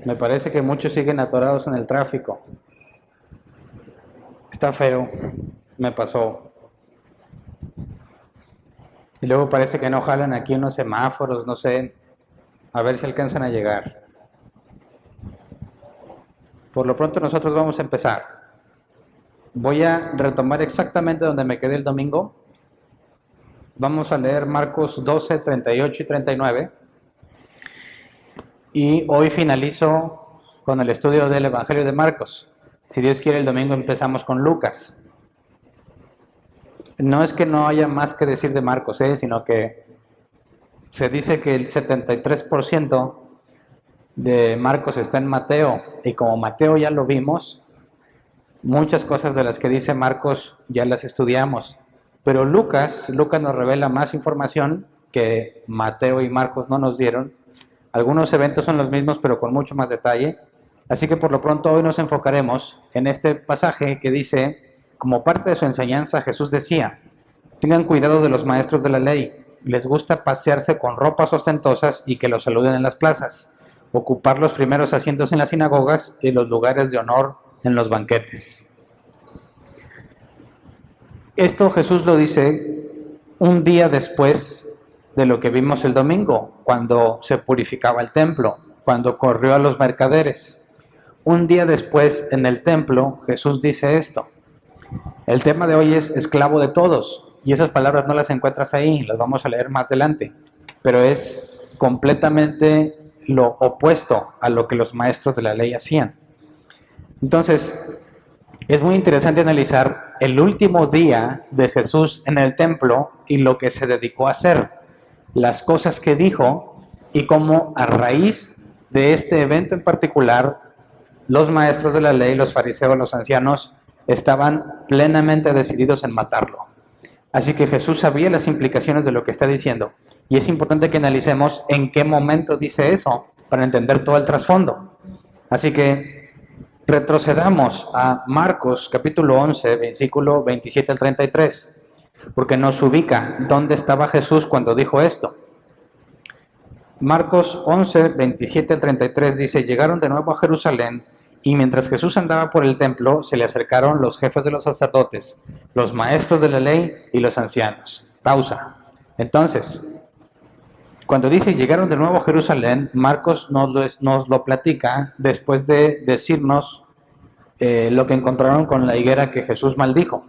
Me parece que muchos siguen atorados en el tráfico. Está feo, me pasó. Y luego parece que no jalan aquí unos semáforos, no sé, a ver si alcanzan a llegar. Por lo pronto nosotros vamos a empezar. Voy a retomar exactamente donde me quedé el domingo. Vamos a leer Marcos 12, 38 y 39. Y hoy finalizo con el estudio del Evangelio de Marcos. Si Dios quiere, el domingo empezamos con Lucas. No es que no haya más que decir de Marcos, sino que se dice que el 73% de Marcos está en Mateo. Y como Mateo ya lo vimos, muchas cosas de las que dice Marcos ya las estudiamos. Pero Lucas nos revela más información que Mateo y Marcos no nos dieron. Algunos eventos son los mismos, pero con mucho más detalle. Así que por lo pronto hoy nos enfocaremos en este pasaje que dice, como parte de su enseñanza, Jesús decía, tengan cuidado de los maestros de la ley, les gusta pasearse con ropas ostentosas y que los saluden en las plazas, ocupar los primeros asientos en las sinagogas y los lugares de honor en los banquetes. Esto Jesús lo dice un día después de lo que vimos el domingo, cuando se purificaba el templo, cuando corrió a los mercaderes. Un día después, en el templo, Jesús dice esto. El tema de hoy es esclavo de todos, y esas palabras no las encuentras ahí, las vamos a leer más adelante, pero es completamente lo opuesto a lo que los maestros de la ley hacían. Entonces, es muy interesante analizar el último día de Jesús en el templo y lo que se dedicó a hacer, las cosas que dijo y cómo a raíz de este evento en particular, los maestros de la ley, los fariseos, los ancianos, estaban plenamente decididos en matarlo. Así que Jesús sabía las implicaciones de lo que está diciendo y es importante que analicemos en qué momento dice eso para entender todo el trasfondo. Así que retrocedamos a Marcos capítulo 11, versículo 27 al 33, porque nos ubica dónde estaba Jesús cuando dijo esto. Marcos 11, 27 al 33 dice, llegaron de nuevo a Jerusalén y mientras Jesús andaba por el templo, se le acercaron los jefes de los sacerdotes, los maestros de la ley y los ancianos. Pausa. Entonces, cuando dice llegaron de nuevo a Jerusalén, Marcos nos lo platica después de decirnos lo que encontraron con la higuera que Jesús maldijo.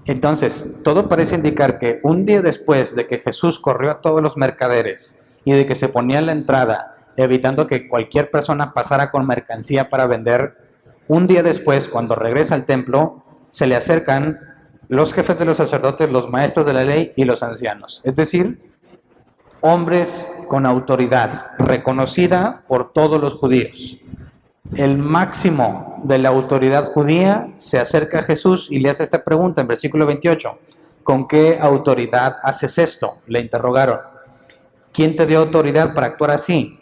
Entonces, todo parece indicar que un día después de que Jesús corrió a todos los mercaderes y de que se ponía en la entrada, evitando que cualquier persona pasara con mercancía para vender, un día después, cuando regresa al templo, se le acercan los jefes de los sacerdotes, los maestros de la ley y los ancianos. Es decir, hombres con autoridad, reconocida por todos los judíos. El máximo de la autoridad judía se acerca a Jesús y le hace esta pregunta en versículo 28. ¿Con qué autoridad haces esto? Le interrogaron. ¿Quién te dio autoridad para actuar así?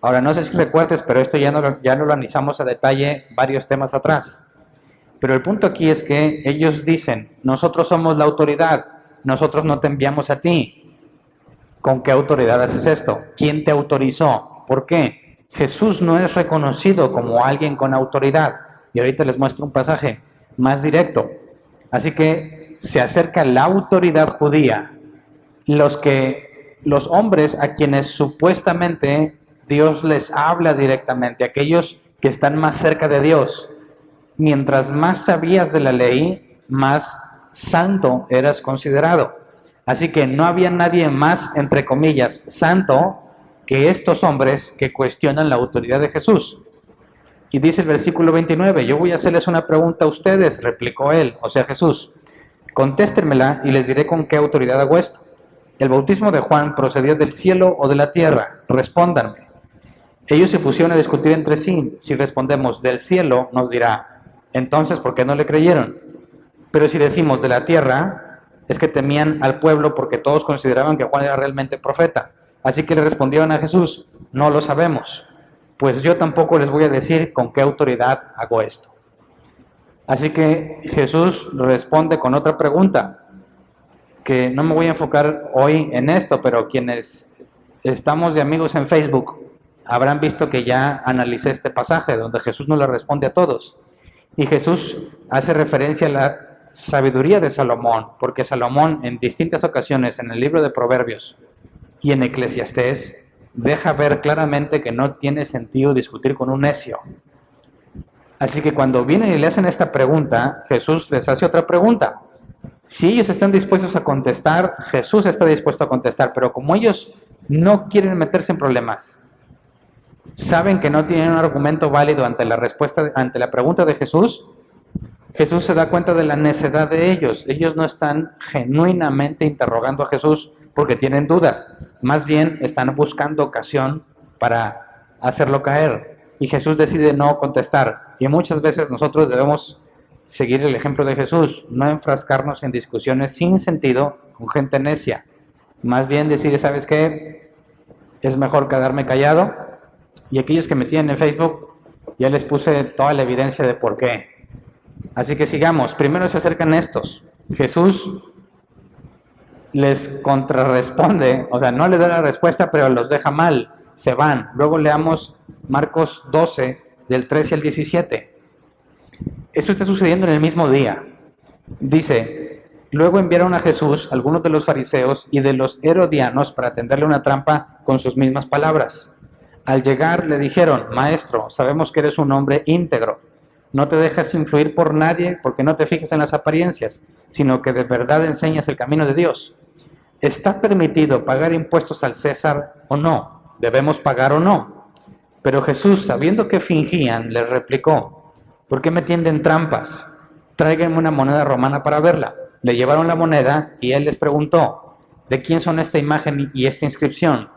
Ahora, no sé si recuerdes, pero esto ya no lo analizamos a detalle varios temas atrás. Pero el punto aquí es que ellos dicen, nosotros somos la autoridad, nosotros no te enviamos a ti. ¿Con qué autoridad haces esto? ¿Quién te autorizó? ¿Por qué? Jesús no es reconocido como alguien con autoridad. Y ahorita les muestro un pasaje más directo. Así que se acerca la autoridad judía, los hombres a quienes supuestamente Dios les habla directamente, aquellos que están más cerca de Dios. Mientras más sabías de la ley, más santo eras considerado. Así que no había nadie más, entre comillas, santo que estos hombres que cuestionan la autoridad de Jesús. Y dice el versículo 29, yo voy a hacerles una pregunta a ustedes, replicó él, o sea Jesús. Contéstenmela y les diré con qué autoridad hago esto. ¿El bautismo de Juan procedía del cielo o de la tierra? Respóndanme. Ellos se pusieron a discutir entre sí. Si respondemos del cielo, nos dirá, entonces, ¿por qué no le creyeron? Pero si decimos de la tierra, es que temían al pueblo porque todos consideraban que Juan era realmente profeta. Así que le respondieron a Jesús, no lo sabemos, pues yo tampoco les voy a decir con qué autoridad hago esto. Así que Jesús responde con otra pregunta, que no me voy a enfocar hoy en esto, pero quienes estamos de amigos en Facebook, habrán visto que ya analicé este pasaje donde Jesús no le responde a todos. Y Jesús hace referencia a la sabiduría de Salomón, porque Salomón en distintas ocasiones en el libro de Proverbios y en Eclesiastés deja ver claramente que no tiene sentido discutir con un necio. Así que cuando vienen y le hacen esta pregunta, Jesús les hace otra pregunta. Si ellos están dispuestos a contestar, Jesús está dispuesto a contestar, pero como ellos no quieren meterse en problemas, saben que no tienen un argumento válido ante la respuesta, ante la pregunta de Jesús, Jesús se da cuenta de la necedad de ellos. Ellos no están genuinamente interrogando a Jesús porque tienen dudas, más bien están buscando ocasión para hacerlo caer. Y Jesús decide no contestar. Y muchas veces nosotros debemos seguir el ejemplo de Jesús, no enfrascarnos en discusiones sin sentido con gente necia. Más bien decir, ¿sabes qué? Es mejor quedarme callado. Y aquellos que me tienen en Facebook, ya les puse toda la evidencia de por qué. Así que sigamos. Primero se acercan estos. Jesús les contrarresponde, o sea, no les da la respuesta, pero los deja mal. Se van. Luego leamos Marcos 12, del 13 al 17. Esto está sucediendo en el mismo día. Dice, luego enviaron a Jesús algunos de los fariseos y de los herodianos para tenderle una trampa con sus mismas palabras. Al llegar le dijeron, Maestro, sabemos que eres un hombre íntegro. No te dejas influir por nadie porque no te fijas en las apariencias, sino que de verdad enseñas el camino de Dios. ¿Está permitido pagar impuestos al César o no? ¿Debemos pagar o no? Pero Jesús, sabiendo que fingían, les replicó, ¿por qué me tienden trampas? Tráiganme una moneda romana para verla. Le llevaron la moneda y él les preguntó, ¿de quién son esta imagen y esta inscripción?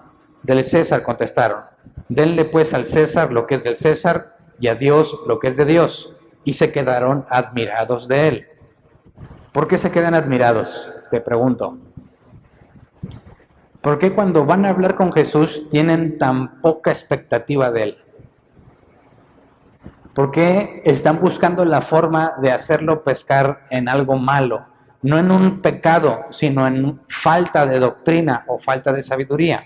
Del César, contestaron. Denle pues al César lo que es del César y a Dios lo que es de Dios. Y se quedaron admirados de él. ¿Por qué se quedan admirados? Te pregunto. ¿Por qué cuando van a hablar con Jesús tienen tan poca expectativa de él? ¿Por qué están buscando la forma de hacerlo pescar en algo malo? No en un pecado, sino en falta de doctrina o falta de sabiduría.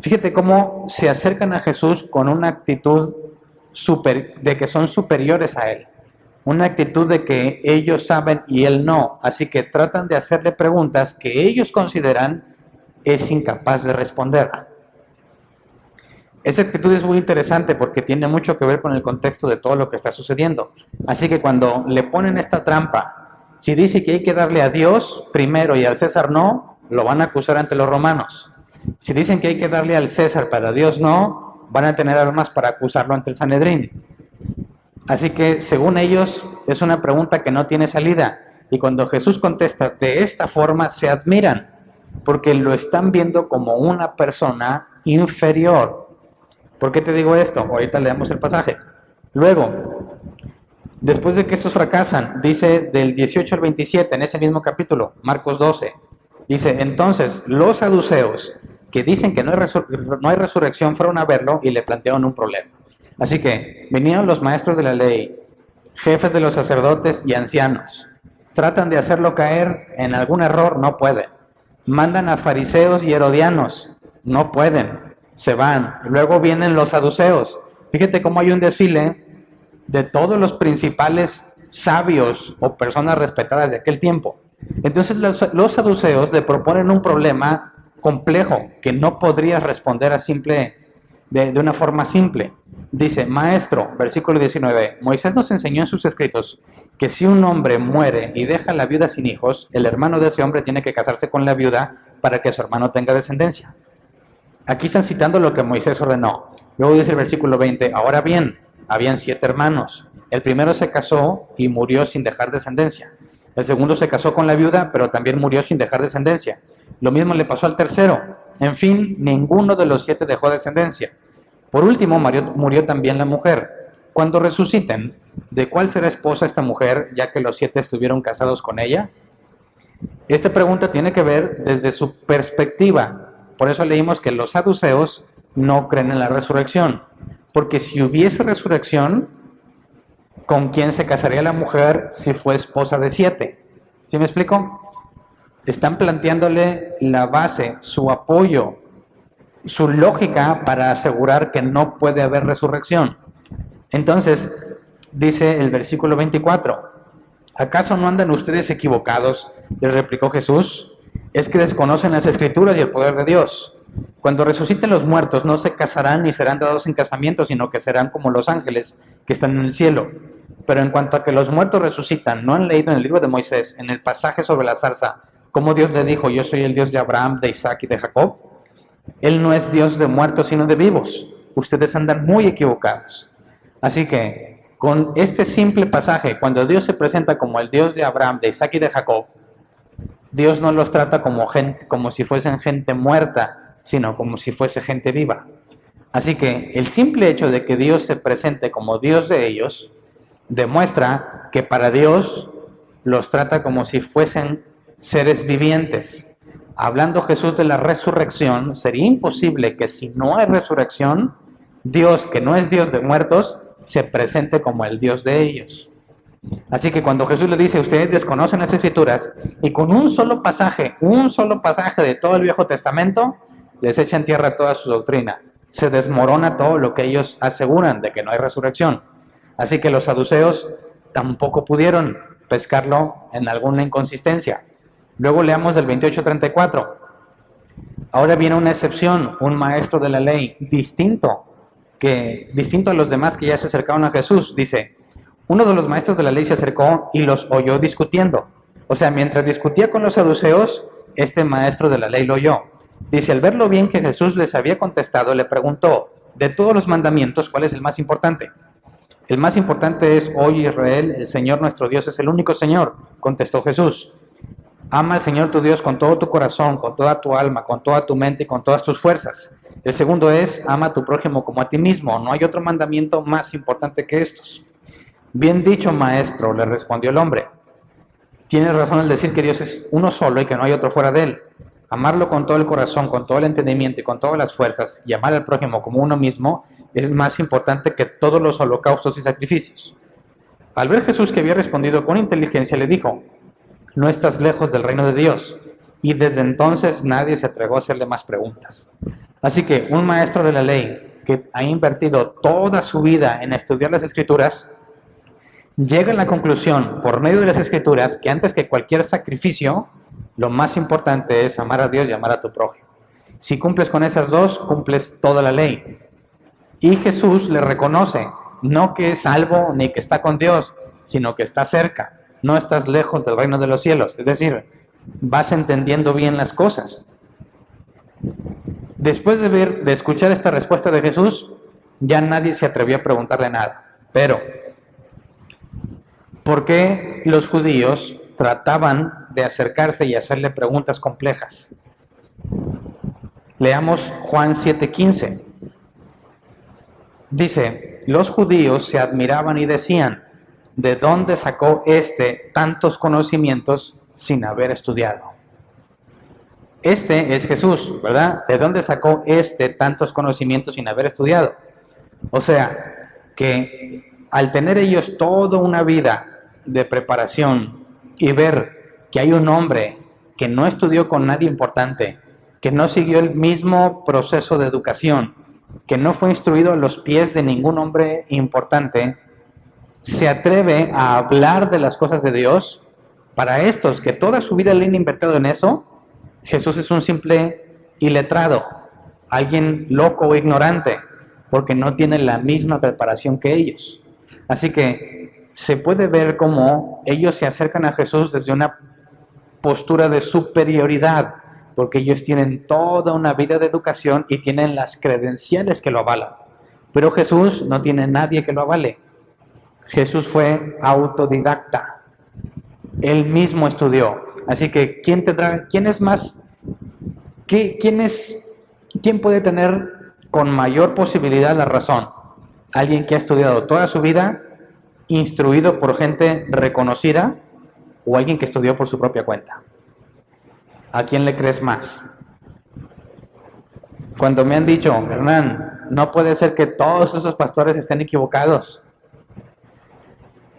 Fíjate cómo se acercan a Jesús con una actitud de que son superiores a él. Una actitud de que ellos saben y él no. Así que tratan de hacerle preguntas que ellos consideran es incapaz de responder. Esta actitud es muy interesante porque tiene mucho que ver con el contexto de todo lo que está sucediendo. Así que cuando le ponen esta trampa, si dice que hay que darle a Dios primero y al César no, lo van a acusar ante los romanos. Si dicen que hay que darle al César para Dios no, van a tener armas para acusarlo ante el Sanedrín. Así que según ellos es una pregunta que no tiene salida. Y cuando Jesús contesta de esta forma se admiran porque lo están viendo como una persona inferior. ¿Por qué te digo esto? Ahorita leemos el pasaje. Luego, después de que estos fracasan, dice del 18 al 27, en ese mismo capítulo, Marcos 12, dice, entonces los saduceos, que dicen que no hay resurrección, fueron a verlo y le plantearon un problema. Así que vinieron los maestros de la ley, jefes de los sacerdotes y ancianos. Tratan de hacerlo caer en algún error, no pueden. Mandan a fariseos y herodianos, no pueden, se van. Luego vienen los saduceos. Fíjate cómo hay un desfile de todos los principales sabios o personas respetadas de aquel tiempo. Entonces los saduceos le proponen un problema complejo que no podrías responder de una forma simple. Dice, Maestro, versículo 19, Moisés nos enseñó en sus escritos que si un hombre muere y deja a la viuda sin hijos, el hermano de ese hombre tiene que casarse con la viuda para que su hermano tenga descendencia. Aquí están citando lo que Moisés ordenó. Luego dice el versículo 20, ahora bien, habían 7 hermanos. El primero se casó y murió sin dejar descendencia. El segundo se casó con la viuda, pero también murió sin dejar descendencia. Lo mismo le pasó al tercero. En fin, ninguno de los 7 dejó descendencia. Por último, murió también la mujer. Cuando resuciten, ¿de cuál será esposa esta mujer, ya que los 7 estuvieron casados con ella? Esta pregunta tiene que ver desde su perspectiva. Por eso leímos que los saduceos no creen en la resurrección. Porque si hubiese resurrección, ¿con quién se casaría la mujer si fue esposa de 7? ¿Sí me explico? Están planteándole la base, su apoyo su lógica para asegurar que no puede haber resurrección. Entonces, dice el versículo 24, ¿acaso no andan ustedes equivocados? Les replicó Jesús, es que desconocen las Escrituras y el poder de Dios. Cuando resuciten los muertos, no se casarán ni serán dados en casamiento, sino que serán como los ángeles que están en el cielo. Pero en cuanto a que los muertos resucitan, ¿no han leído en el libro de Moisés, en el pasaje sobre la zarza, cómo Dios le dijo, yo soy el Dios de Abraham, de Isaac y de Jacob? Él no es Dios de muertos, sino de vivos. Ustedes andan muy equivocados. Así que, con este simple pasaje, cuando Dios se presenta como el Dios de Abraham, de Isaac y de Jacob, Dios no los trata como gente, como si fuesen gente muerta, sino como si fuese gente viva. Así que el simple hecho de que Dios se presente como Dios de ellos, demuestra que para Dios los trata como si fuesen seres vivientes. Hablando Jesús de la resurrección, sería imposible que si no hay resurrección, Dios, que no es Dios de muertos, se presente como el Dios de ellos. Así que cuando Jesús le dice, ustedes desconocen las Escrituras, y con un solo pasaje de todo el Viejo Testamento, les echa en tierra toda su doctrina. Se desmorona todo lo que ellos aseguran de que no hay resurrección. Así que los saduceos tampoco pudieron pescarlo en alguna inconsistencia. Luego leamos del 28-34. Ahora viene una excepción, un maestro de la ley distinto a los demás que ya se acercaron a Jesús. Dice, uno de los maestros de la ley se acercó y los oyó discutiendo. O sea, mientras discutía con los saduceos, este maestro de la ley lo oyó. Dice, al ver lo bien que Jesús les había contestado, le preguntó, de todos los mandamientos, ¿cuál es el más importante? El más importante es, oye Israel, el Señor nuestro Dios es el único Señor, contestó Jesús. Ama al Señor tu Dios con todo tu corazón, con toda tu alma, con toda tu mente y con todas tus fuerzas. El segundo es, ama a tu prójimo como a ti mismo. No hay otro mandamiento más importante que estos. Bien dicho, maestro, le respondió el hombre. Tienes razón al decir que Dios es uno solo y que no hay otro fuera de él. Amarlo con todo el corazón, con todo el entendimiento y con todas las fuerzas, y amar al prójimo como uno mismo, es más importante que todos los holocaustos y sacrificios. Al ver Jesús que había respondido con inteligencia, le dijo, no estás lejos del reino de Dios. Y desde entonces nadie se atrevió a hacerle más preguntas. Así que un maestro de la ley que ha invertido toda su vida en estudiar las Escrituras, llega a la conclusión, por medio de las Escrituras, que antes que cualquier sacrificio, lo más importante es amar a Dios y amar a tu prójimo. Si cumples con esas dos, cumples toda la ley. Y Jesús le reconoce, no que es salvo ni que está con Dios, sino que está cerca. No estás lejos del reino de los cielos. Es decir, vas entendiendo bien las cosas. Después de escuchar esta respuesta de Jesús, ya nadie se atrevió a preguntarle nada. Pero, ¿por qué los judíos trataban de acercarse y hacerle preguntas complejas? Leamos Juan 7:15. Dice, los judíos se admiraban y decían, ¿de dónde sacó tantos conocimientos sin haber estudiado? Este es Jesús, ¿verdad? ¿De dónde sacó tantos conocimientos sin haber estudiado? O sea, que al tener ellos toda una vida de preparación y ver que hay un hombre que no estudió con nadie importante, que no siguió el mismo proceso de educación, que no fue instruido a los pies de ningún hombre importante, se atreve a hablar de las cosas de Dios. Para estos que toda su vida le han invertido en eso, Jesús es un simple iletrado, alguien loco o ignorante, porque no tiene la misma preparación que ellos. Así que se puede ver cómo ellos se acercan a Jesús desde una postura de superioridad, porque ellos tienen toda una vida de educación y tienen las credenciales que lo avalan. Pero Jesús no tiene nadie que lo avale. Jesús fue autodidacta. Él mismo estudió. Así que, ¿quién puede tener con mayor posibilidad la razón? ¿Alguien que ha estudiado toda su vida, instruido por gente reconocida, o alguien que estudió por su propia cuenta? ¿A quién le crees más? Cuando me han dicho, Hernán, no puede ser que todos esos pastores estén equivocados.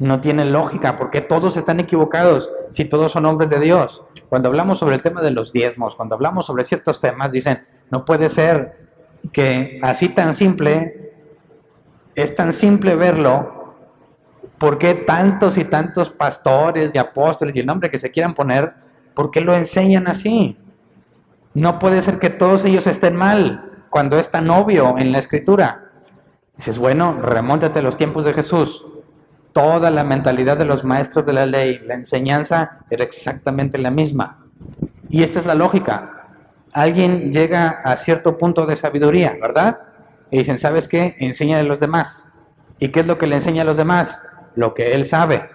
No tiene lógica, porque todos están equivocados si todos son hombres de Dios. Cuando hablamos sobre el tema de los diezmos, cuando hablamos sobre ciertos temas, dicen, no puede ser que así tan simple, es tan simple verlo, ¿por qué tantos y tantos pastores y apóstoles y el nombre que se quieran poner, por qué lo enseñan así? No puede ser que todos ellos estén mal cuando es tan obvio en la Escritura. Dices, bueno, remóntate a los tiempos de Jesús. Toda la mentalidad de los maestros de la ley, la enseñanza era exactamente la misma. Y esta es la lógica. Alguien llega a cierto punto de sabiduría, ¿verdad? Y dicen, ¿sabes qué? Enséñale a los demás. ¿Y qué es lo que le enseña a los demás? Lo que él sabe.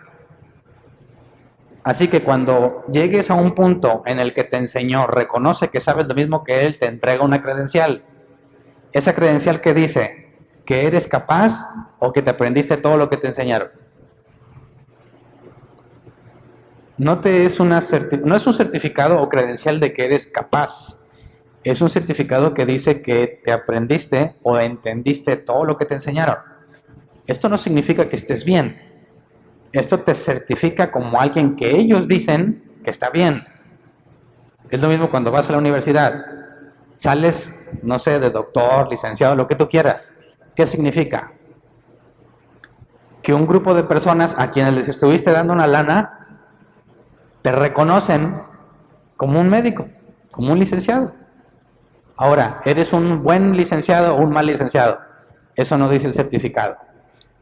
Así que cuando llegues a un punto en el que te enseñó, reconoce que sabes lo mismo que él, te entrega una credencial. Esa credencial que dice que eres capaz o que te aprendiste todo lo que te enseñaron. No es un certificado o credencial de que eres capaz. Es un certificado que dice que te aprendiste o entendiste todo lo que te enseñaron. Esto no significa que estés bien. Esto te certifica como alguien que ellos dicen que está bien. Es lo mismo cuando vas a la universidad. Sales, no sé, de doctor, licenciado, lo que tú quieras. ¿Qué significa? Que un grupo de personas a quienes les estuviste dando una lana te reconocen como un médico, como un licenciado. Ahora, ¿eres un buen licenciado o un mal licenciado? Eso no dice el certificado.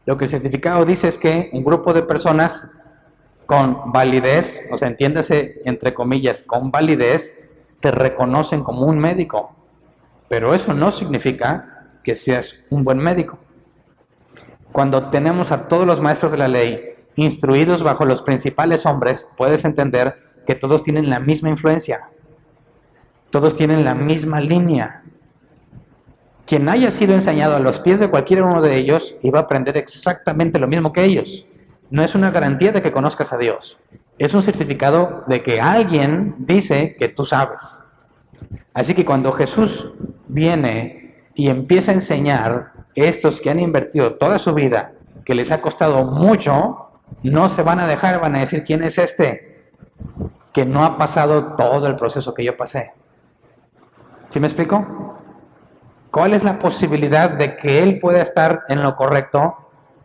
Lo que el certificado dice es que un grupo de personas con validez, o sea, entiéndase entre comillas, con validez, te reconocen como un médico. Pero eso no significa que seas un buen médico. Cuando tenemos a todos los maestros de la ley instruidos bajo los principales hombres, puedes entender que todos tienen la misma influencia. Todos tienen la misma línea. Quien haya sido enseñado a los pies de cualquiera uno de ellos iba a aprender exactamente lo mismo que ellos. No es una garantía de que conozcas a Dios. Es un certificado de que alguien dice que tú sabes. Así que cuando Jesús viene y empieza a enseñar, estos que han invertido toda su vida, que les ha costado mucho, no se van a dejar, van a decir, ¿quién es este? Que no ha pasado todo el proceso que yo pasé. ¿Sí me explico? ¿Cuál es la posibilidad de que él pueda estar en lo correcto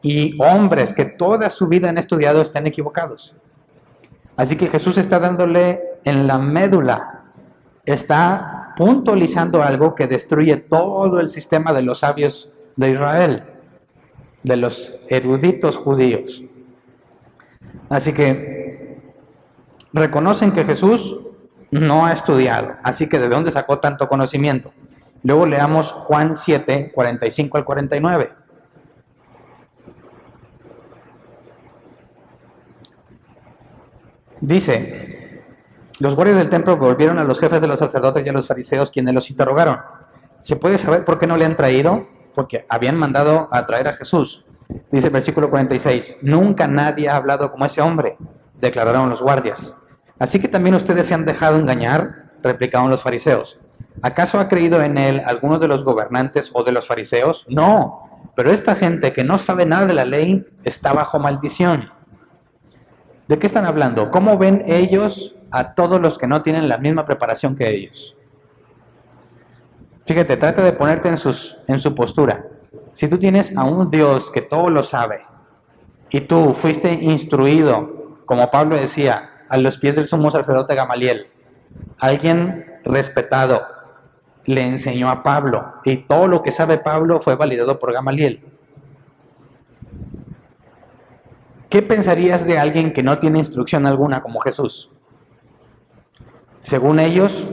y hombres que toda su vida han estudiado estén equivocados? Así que Jesús está dándole en la médula, está puntualizando algo que destruye todo el sistema de los sabios de Israel, de los eruditos judíos. Así que reconocen que Jesús no ha estudiado, así que ¿de dónde sacó tanto conocimiento? Luego leamos Juan 7, 45 al 49. Dice, los guardias del templo volvieron a los jefes de los sacerdotes y a los fariseos, quienes los interrogaron. ¿Se puede saber por qué no le han traído? Porque habían mandado a traer a Jesús. Dice el versículo 46, nunca nadie ha hablado como ese hombre, declararon los guardias. Así que también ustedes se han dejado engañar, replicaron los fariseos. ¿Acaso ha creído en él alguno de los gobernantes o de los fariseos? No, pero esta gente que no sabe nada de la ley está bajo maldición. ¿De qué están hablando? ¿Cómo ven ellos a todos los que no tienen la misma preparación que ellos? Fíjate, trata de ponerte en su postura. Si tú tienes a un Dios que todo lo sabe y tú fuiste instruido, como Pablo decía, a los pies del sumo sacerdote Gamaliel, alguien respetado le enseñó a Pablo y todo lo que sabe Pablo fue validado por Gamaliel. ¿Qué pensarías de alguien que no tiene instrucción alguna como Jesús? Según ellos,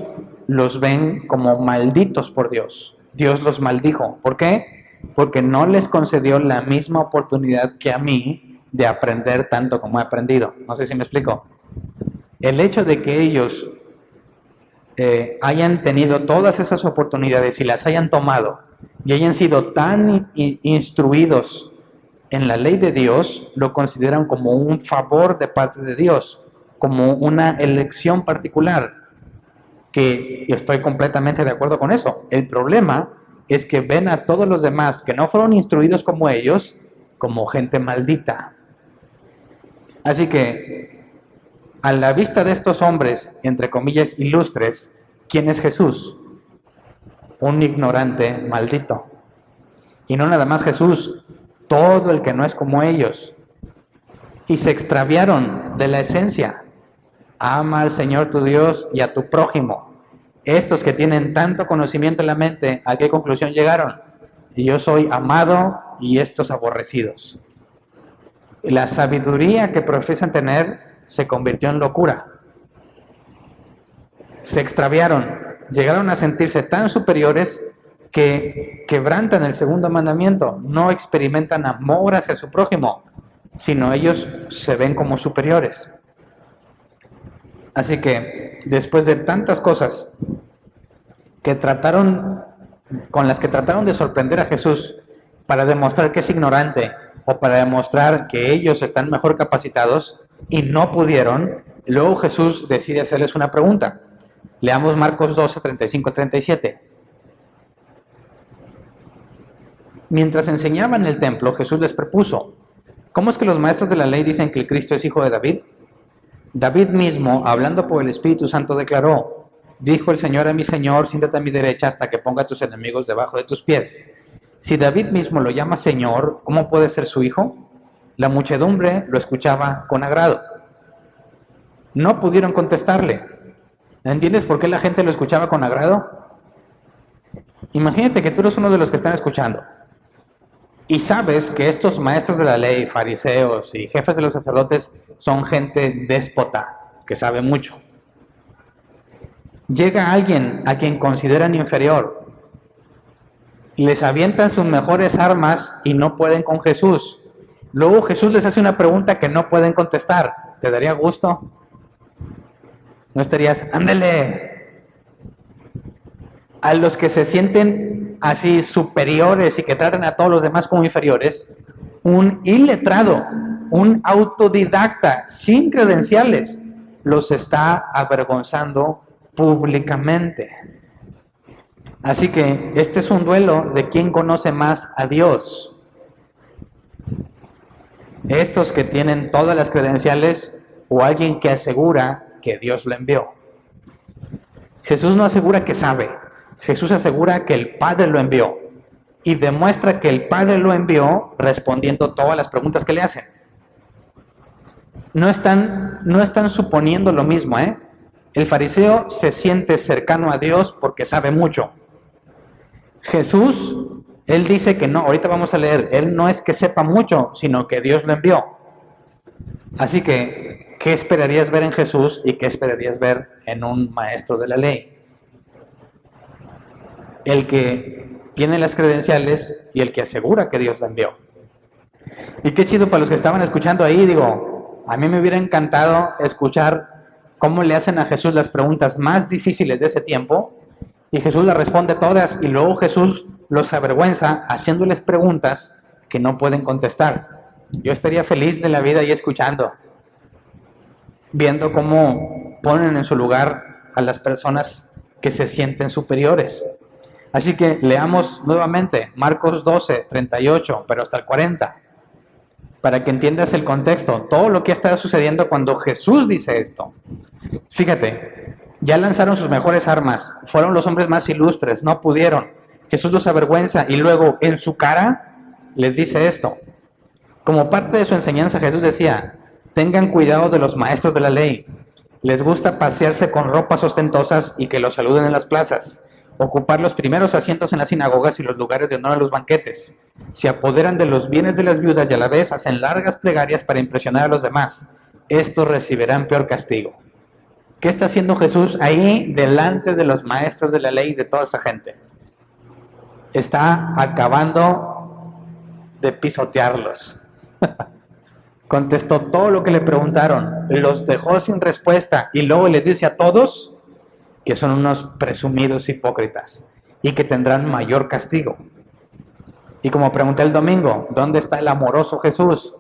los ven como malditos por Dios. Dios los maldijo. ¿Por qué? Porque no les concedió la misma oportunidad que a mí de aprender tanto como he aprendido. No sé si me explico. El hecho de que ellos hayan tenido todas esas oportunidades y las hayan tomado y hayan sido tan instruidos en la ley de Dios, lo consideran como un favor de parte de Dios, como una elección particular, que yo estoy completamente de acuerdo con eso. El problema es que ven a todos los demás que no fueron instruidos como ellos, como gente maldita. Así que, a la vista de estos hombres, entre comillas, ilustres, ¿quién es Jesús? un ignorante maldito. Y no nada más Jesús, todo el que no es como ellos. Y se extraviaron de la esencia. Ama al Señor tu Dios y a tu prójimo. Estos que tienen tanto conocimiento en la mente, ¿a qué conclusión llegaron? Y yo soy amado y estos aborrecidos. La sabiduría que profesan tener se convirtió en locura. Se extraviaron, llegaron a sentirse tan superiores que quebrantan el segundo mandamiento. No experimentan amor hacia su prójimo, sino ellos se ven como superiores. Así que después de tantas cosas con las que trataron de sorprender a Jesús para demostrar que es ignorante o para demostrar que ellos están mejor capacitados y no pudieron, luego Jesús decide hacerles una pregunta. Leamos Marcos 12, 35-37. Mientras enseñaba en el templo, Jesús les propuso: ¿cómo es que los maestros de la ley dicen que el Cristo es hijo de David? David mismo, hablando por el Espíritu Santo, declaró: dijo el Señor a mi Señor, siéntate a mi derecha hasta que ponga a tus enemigos debajo de tus pies. Si David mismo lo llama Señor, ¿cómo puede ser su hijo? La muchedumbre lo escuchaba con agrado. No pudieron contestarle. ¿Entiendes por qué la gente lo escuchaba con agrado? Imagínate que tú eres uno de los que están escuchando y sabes que estos maestros de la ley, fariseos y jefes de los sacerdotes son gente déspota, que sabe mucho. Llega alguien a quien consideran inferior, les avientan sus mejores armas y no pueden con Jesús. Luego Jesús les hace una pregunta que no pueden contestar. ¿Te daría gusto? ¿No estarías, ándele? A los que se sienten así superiores y que tratan a todos los demás como inferiores, un iletrado, un autodidacta sin credenciales, los está avergonzando públicamente. Así que este es un duelo de quién conoce más a Dios. Estos que tienen todas las credenciales o alguien que asegura que Dios lo envió. Jesús no asegura que sabe, Jesús asegura que el Padre lo envió y demuestra que el Padre lo envió respondiendo todas las preguntas que le hacen. No están suponiendo lo mismo, ¿eh? El fariseo se siente cercano a Dios porque sabe mucho. Jesús, él dice que no, ahorita vamos a leer, él no es que sepa mucho, sino que Dios lo envió. Así que, ¿qué esperarías ver en Jesús y qué esperarías ver en un maestro de la ley? El que tiene las credenciales y el que asegura que Dios lo envió. Y qué chido para los que estaban escuchando ahí, digo, a mí me hubiera encantado escuchar cómo le hacen a Jesús las preguntas más difíciles de ese tiempo, y Jesús las responde todas, y luego Jesús los avergüenza haciéndoles preguntas que no pueden contestar. Yo estaría feliz de la vida ahí escuchando, viendo cómo ponen en su lugar a las personas que se sienten superiores. Así que leamos nuevamente Marcos 12, 38, pero hasta el 40, para que entiendas el contexto, todo lo que está sucediendo cuando Jesús dice esto. Fíjate, ya lanzaron sus mejores armas, fueron los hombres más ilustres, no pudieron. Jesús los avergüenza y luego en su cara les dice esto. Como parte de su enseñanza, Jesús decía: tengan cuidado de los maestros de la ley. Les gusta pasearse con ropas ostentosas y que los saluden en las plazas, ocupar los primeros asientos en las sinagogas y los lugares de honor en los banquetes. Se apoderan de los bienes de las viudas y a la vez hacen largas plegarias para impresionar a los demás. Estos recibirán peor castigo. ¿Qué está haciendo Jesús ahí delante de los maestros de la ley y de toda esa gente? Está acabando de pisotearlos. Contestó todo lo que le preguntaron, los dejó sin respuesta y luego les dice a todos que son unos presumidos hipócritas y que tendrán mayor castigo. Y como pregunté el domingo, ¿dónde está el amoroso Jesús?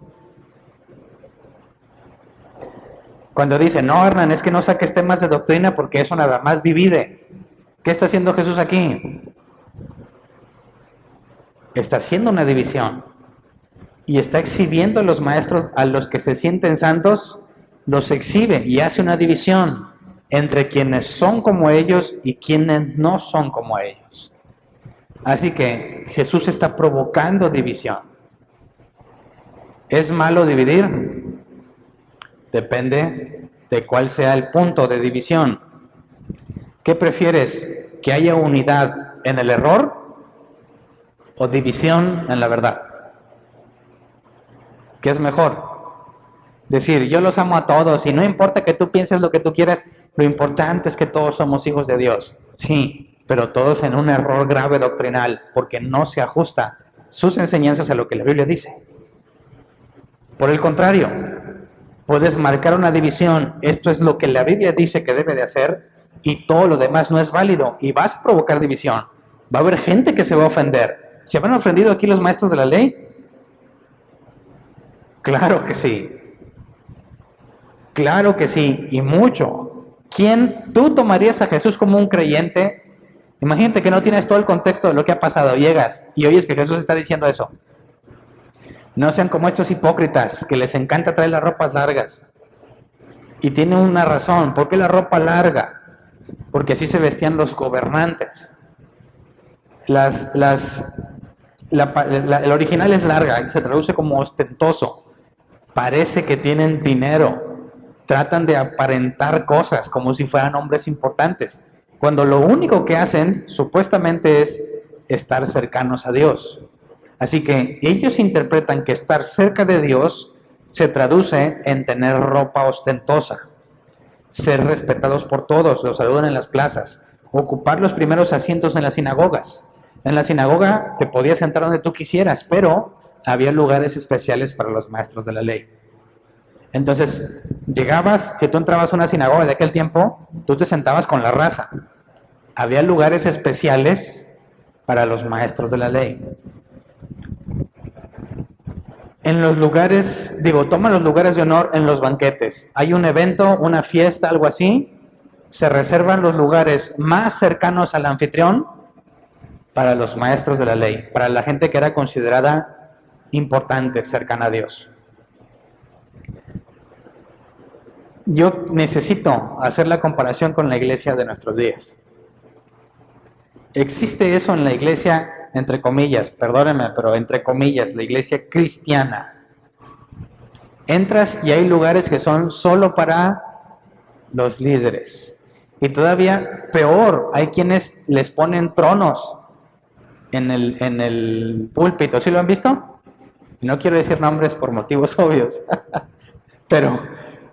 Cuando dice, no, Hernán, es que no saques temas de doctrina porque eso nada más divide. ¿Qué está haciendo Jesús aquí? Está haciendo una división. Y está exhibiendo a los maestros, a los que se sienten santos, los exhibe y hace una división entre quienes son como ellos y quienes no son como ellos. Así que Jesús está provocando división. ¿Es malo dividir? Depende de cuál sea el punto de división. ¿Qué prefieres? ¿Que haya unidad en el error o división en la verdad? ¿Qué es mejor? Decir, yo los amo a todos y no importa que tú pienses lo que tú quieras, lo importante es que todos somos hijos de Dios. Sí, pero todos en un error grave doctrinal, porque no se ajusta sus enseñanzas a lo que la Biblia dice. Por el contrario, puedes marcar una división, esto es lo que la Biblia dice que debe de hacer, y todo lo demás no es válido, y vas a provocar división. Va a haber gente que se va a ofender. ¿Se han ofendido aquí los maestros de la ley? Claro que sí. Claro que sí, y mucho. ¿Tú tomarías a Jesús como un creyente? Imagínate que no tienes todo el contexto de lo que ha pasado, llegas y oyes que Jesús está diciendo eso. No sean como estos hipócritas que les encanta traer las ropas largas. Y tienen una razón. ¿Por qué la ropa larga? Porque así se vestían los gobernantes. El original es larga, se traduce como ostentoso. Parece que tienen dinero. Tratan de aparentar cosas como si fueran hombres importantes, cuando lo único que hacen supuestamente es estar cercanos a Dios. Así que ellos interpretan que estar cerca de Dios se traduce en tener ropa ostentosa, ser respetados por todos, los saludan en las plazas, ocupar los primeros asientos en las sinagogas. En la sinagoga te podías sentar donde tú quisieras, pero había lugares especiales para los maestros de la ley. Entonces, llegabas, si tú entrabas a una sinagoga de aquel tiempo, tú te sentabas con la raza. Había lugares especiales para los maestros de la ley. En los lugares, toman los lugares de honor en los banquetes. Hay un evento, una fiesta, algo así, se reservan los lugares más cercanos al anfitrión para los maestros de la ley, para la gente que era considerada importante, cercana a Dios. Yo necesito hacer la comparación con la iglesia de nuestros días. Existe eso en la iglesia, entre comillas, perdónenme, pero entre comillas, la iglesia cristiana. Entras y hay lugares que son solo para los líderes. Y todavía peor, hay quienes les ponen tronos en el púlpito. ¿Sí lo han visto? No quiero decir nombres por motivos obvios, pero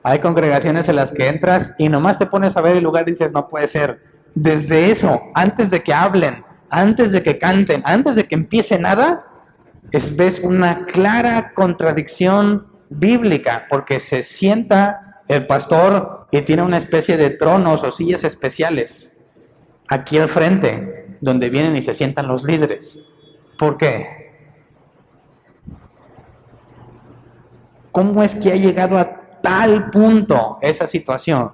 hay congregaciones en las que entras y nomás te pones a ver el lugar y dices, no puede ser. Desde eso, antes de que hablen, antes de que canten, antes de que empiece nada, ves una clara contradicción bíblica, porque se sienta el pastor y tiene una especie de tronos o sillas especiales aquí al frente, donde vienen y se sientan los líderes. ¿Por qué? ¿Cómo es que ha llegado a tal punto esa situación?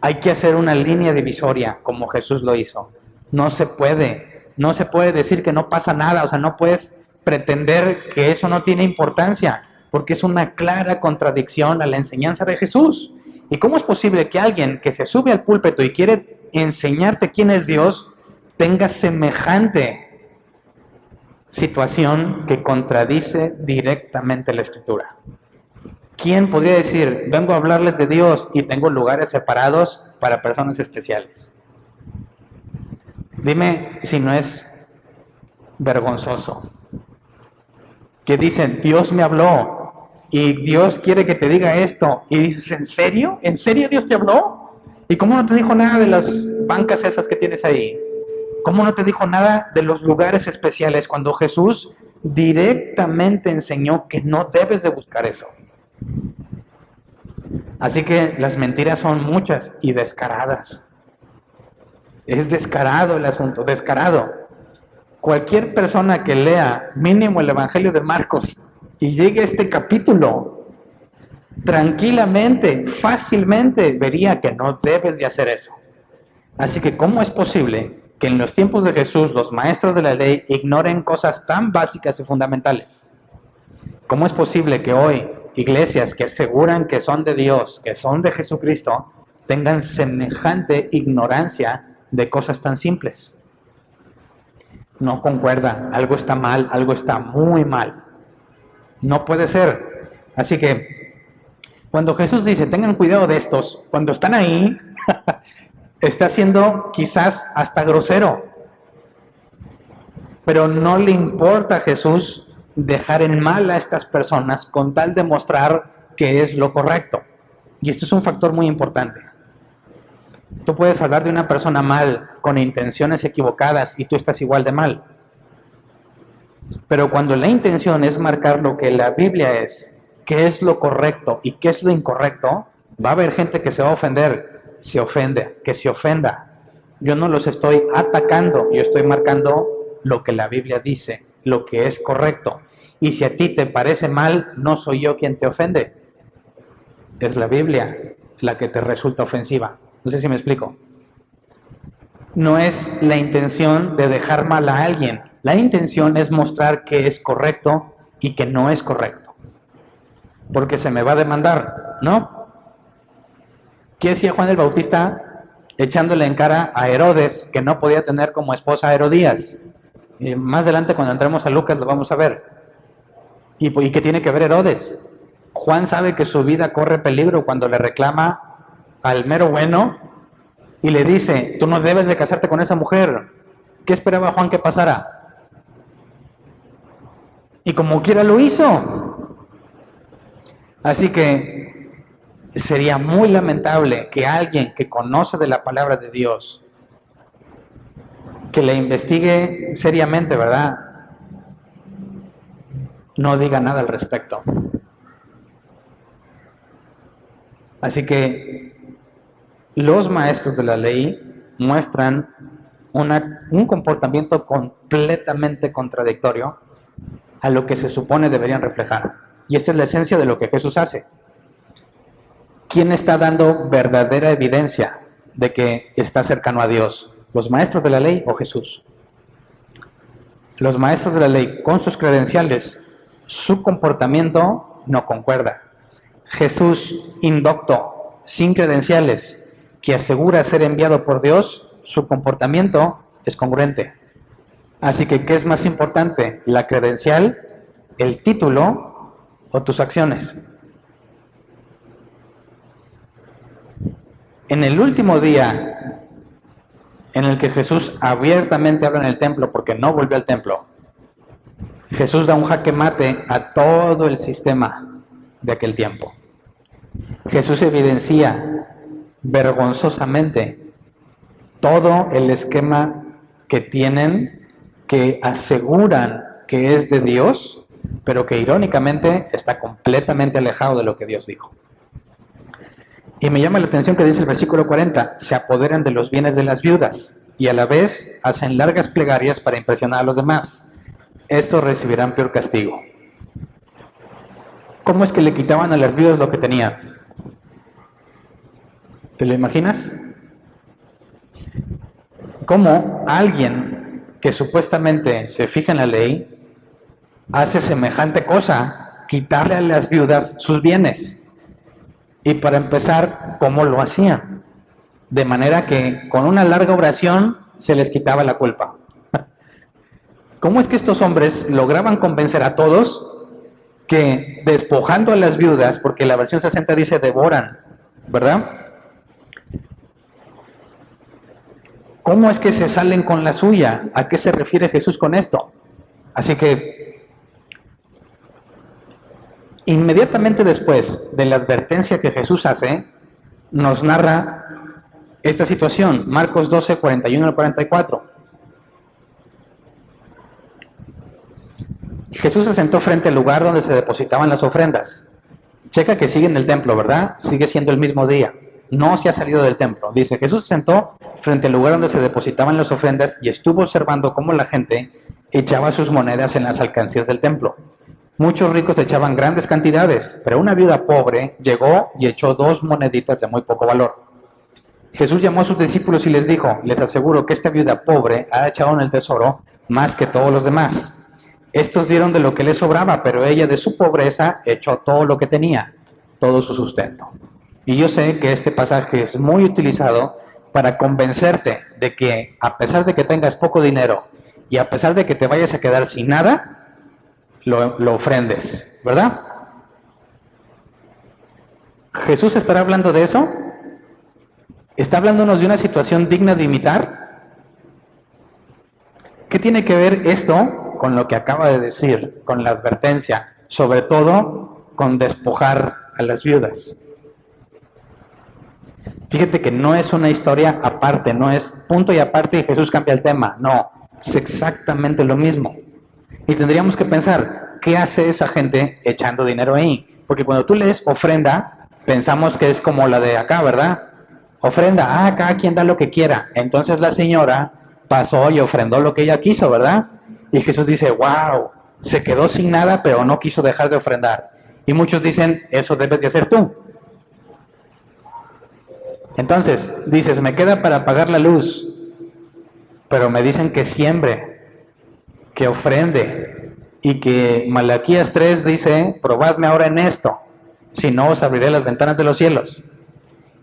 Hay que hacer una línea divisoria como Jesús lo hizo. No se puede decir que no pasa nada, o sea, no puedes pretender que eso no tiene importancia, porque es una clara contradicción a la enseñanza de Jesús. ¿Y cómo es posible que alguien que se sube al púlpito y quiere enseñarte quién es Dios tenga semejante situación que contradice directamente la Escritura? ¿Quién podría decir, vengo a hablarles de Dios y tengo lugares separados para personas especiales? Dime si no es vergonzoso. Que dicen, Dios me habló y Dios quiere que te diga esto. Y dices, ¿en serio? ¿En serio Dios te habló? ¿Y cómo no te dijo nada de las bancas esas que tienes ahí? ¿Cómo no te dijo nada de los lugares especiales cuando Jesús directamente enseñó que no debes de buscar eso? Así que las mentiras son muchas y descaradas. Es descarado el asunto, descarado. Cualquier persona que lea mínimo el Evangelio de Marcos y llegue a este capítulo, tranquilamente, fácilmente vería que no debes de hacer eso. Así que, ¿cómo es posible que en los tiempos de Jesús los maestros de la ley ignoren cosas tan básicas y fundamentales? ¿Cómo es posible que hoy iglesias que aseguran que son de Dios, que son de Jesucristo, tengan semejante ignorancia de cosas tan simples? No concuerda, algo está mal, algo está muy mal. No puede ser. Así que cuando Jesús dice, tengan cuidado de estos, cuando están ahí, está siendo quizás hasta grosero. Pero no le importa a Jesús dejar en mal a estas personas con tal de mostrar que es lo correcto. Y esto es un factor muy importante. Tú puedes hablar de una persona mal, con intenciones equivocadas, y tú estás igual de mal. Pero cuando la intención es marcar lo que la Biblia es, qué es lo correcto y qué es lo incorrecto, va a haber gente que se va a ofender, se ofende, que se ofenda. Yo no los estoy atacando, yo estoy marcando lo que la Biblia dice, lo que es correcto. Y si a ti te parece mal, no soy yo quien te ofende. Es la Biblia la que te resulta ofensiva. No sé si me explico. No es la intención de dejar mal a alguien. La intención es mostrar que es correcto y que no es correcto. Porque se me va a demandar, ¿no? ¿Qué decía Juan el Bautista echándole en cara a Herodes que no podía tener como esposa a Herodías? Y más adelante cuando entremos a Lucas lo vamos a ver. ¿Y qué tiene que ver Herodes? Juan sabe que su vida corre peligro cuando le reclama al mero bueno y le dice, tú no debes de casarte con esa mujer. ¿Qué esperaba Juan que pasara? Y como quiera lo hizo. Así que sería muy lamentable que alguien que conoce de la palabra de Dios, que le investigue seriamente, ¿verdad?, no diga nada al respecto. Así que los maestros de la ley muestran un comportamiento completamente contradictorio a lo que se supone deberían reflejar. Y esta es la esencia de lo que Jesús hace. ¿Quién está dando verdadera evidencia de que está cercano a Dios? ¿Los maestros de la ley o Jesús? Los maestros de la ley, con sus credenciales, su comportamiento no concuerda. Jesús, indocto, sin credenciales, que asegura ser enviado por Dios, su comportamiento es congruente. Así que, ¿qué es más importante? ¿La credencial, el título o tus acciones? En el último día en el que Jesús abiertamente habla en el templo, porque no volvió al templo, Jesús da un jaque mate a todo el sistema de aquel tiempo. Jesús evidencia vergonzosamente todo el esquema que tienen, que aseguran que es de Dios, pero que irónicamente está completamente alejado de lo que Dios dijo. Y me llama la atención que dice el versículo 40, se apoderan de los bienes de las viudas y a la vez hacen largas plegarias para impresionar a los demás. Estos recibirán peor castigo. ¿Cómo es que le quitaban a las viudas lo que tenían? ¿Te lo imaginas? ¿Cómo alguien que supuestamente se fija en la ley hace semejante cosa, quitarle a las viudas sus bienes? Y para empezar, ¿cómo lo hacían? De manera que con una larga oración se les quitaba la culpa. ¿Cómo es que estos hombres lograban convencer a todos que despojando a las viudas, porque la versión 60 dice devoran, ¿verdad? ¿Cómo es que se salen con la suya? ¿A qué se refiere Jesús con esto? Así que inmediatamente después de la advertencia que Jesús hace, nos narra esta situación, Marcos 12, 41 al 44. Jesús se sentó frente al lugar donde se depositaban las ofrendas. Checa que sigue en el templo, ¿verdad? Sigue siendo el mismo día. No se ha salido del templo. Dice, Jesús se sentó frente al lugar donde se depositaban las ofrendas y estuvo observando cómo la gente echaba sus monedas en las alcancías del templo. Muchos ricos echaban grandes cantidades, pero una viuda pobre llegó y echó 2 moneditas de muy poco valor. Jesús llamó a sus discípulos y les dijo, les aseguro que esta viuda pobre ha echado en el tesoro más que todos los demás. Estos dieron de lo que les sobraba, pero ella de su pobreza echó todo lo que tenía, todo su sustento. Y yo sé que este pasaje es muy utilizado para convencerte de que a pesar de que tengas poco dinero y a pesar de que te vayas a quedar sin nada, lo ofrendes, ¿verdad? ¿Jesús estará hablando de eso? ¿Está hablándonos de una situación digna de imitar? ¿Qué tiene que ver esto con lo que acaba de decir, con la advertencia, sobre todo con despojar a las viudas? Fíjate que no es una historia aparte, no es punto y aparte y Jesús cambia el tema, no, es exactamente lo mismo. Y tendríamos que pensar, ¿qué hace esa gente echando dinero ahí? Porque cuando tú lees ofrenda, pensamos que es como la de acá, ¿verdad? Ofrenda, cada quien da lo que quiera. Entonces la señora pasó y ofrendó lo que ella quiso, ¿verdad? Y Jesús dice, wow, se quedó sin nada, pero no quiso dejar de ofrendar. Y muchos dicen, eso debes de hacer tú. Entonces, dices, me queda para pagar la luz, pero me dicen que siembre, que ofrende, y que Malaquías 3 dice, probadme ahora en esto, si no os abriré las ventanas de los cielos.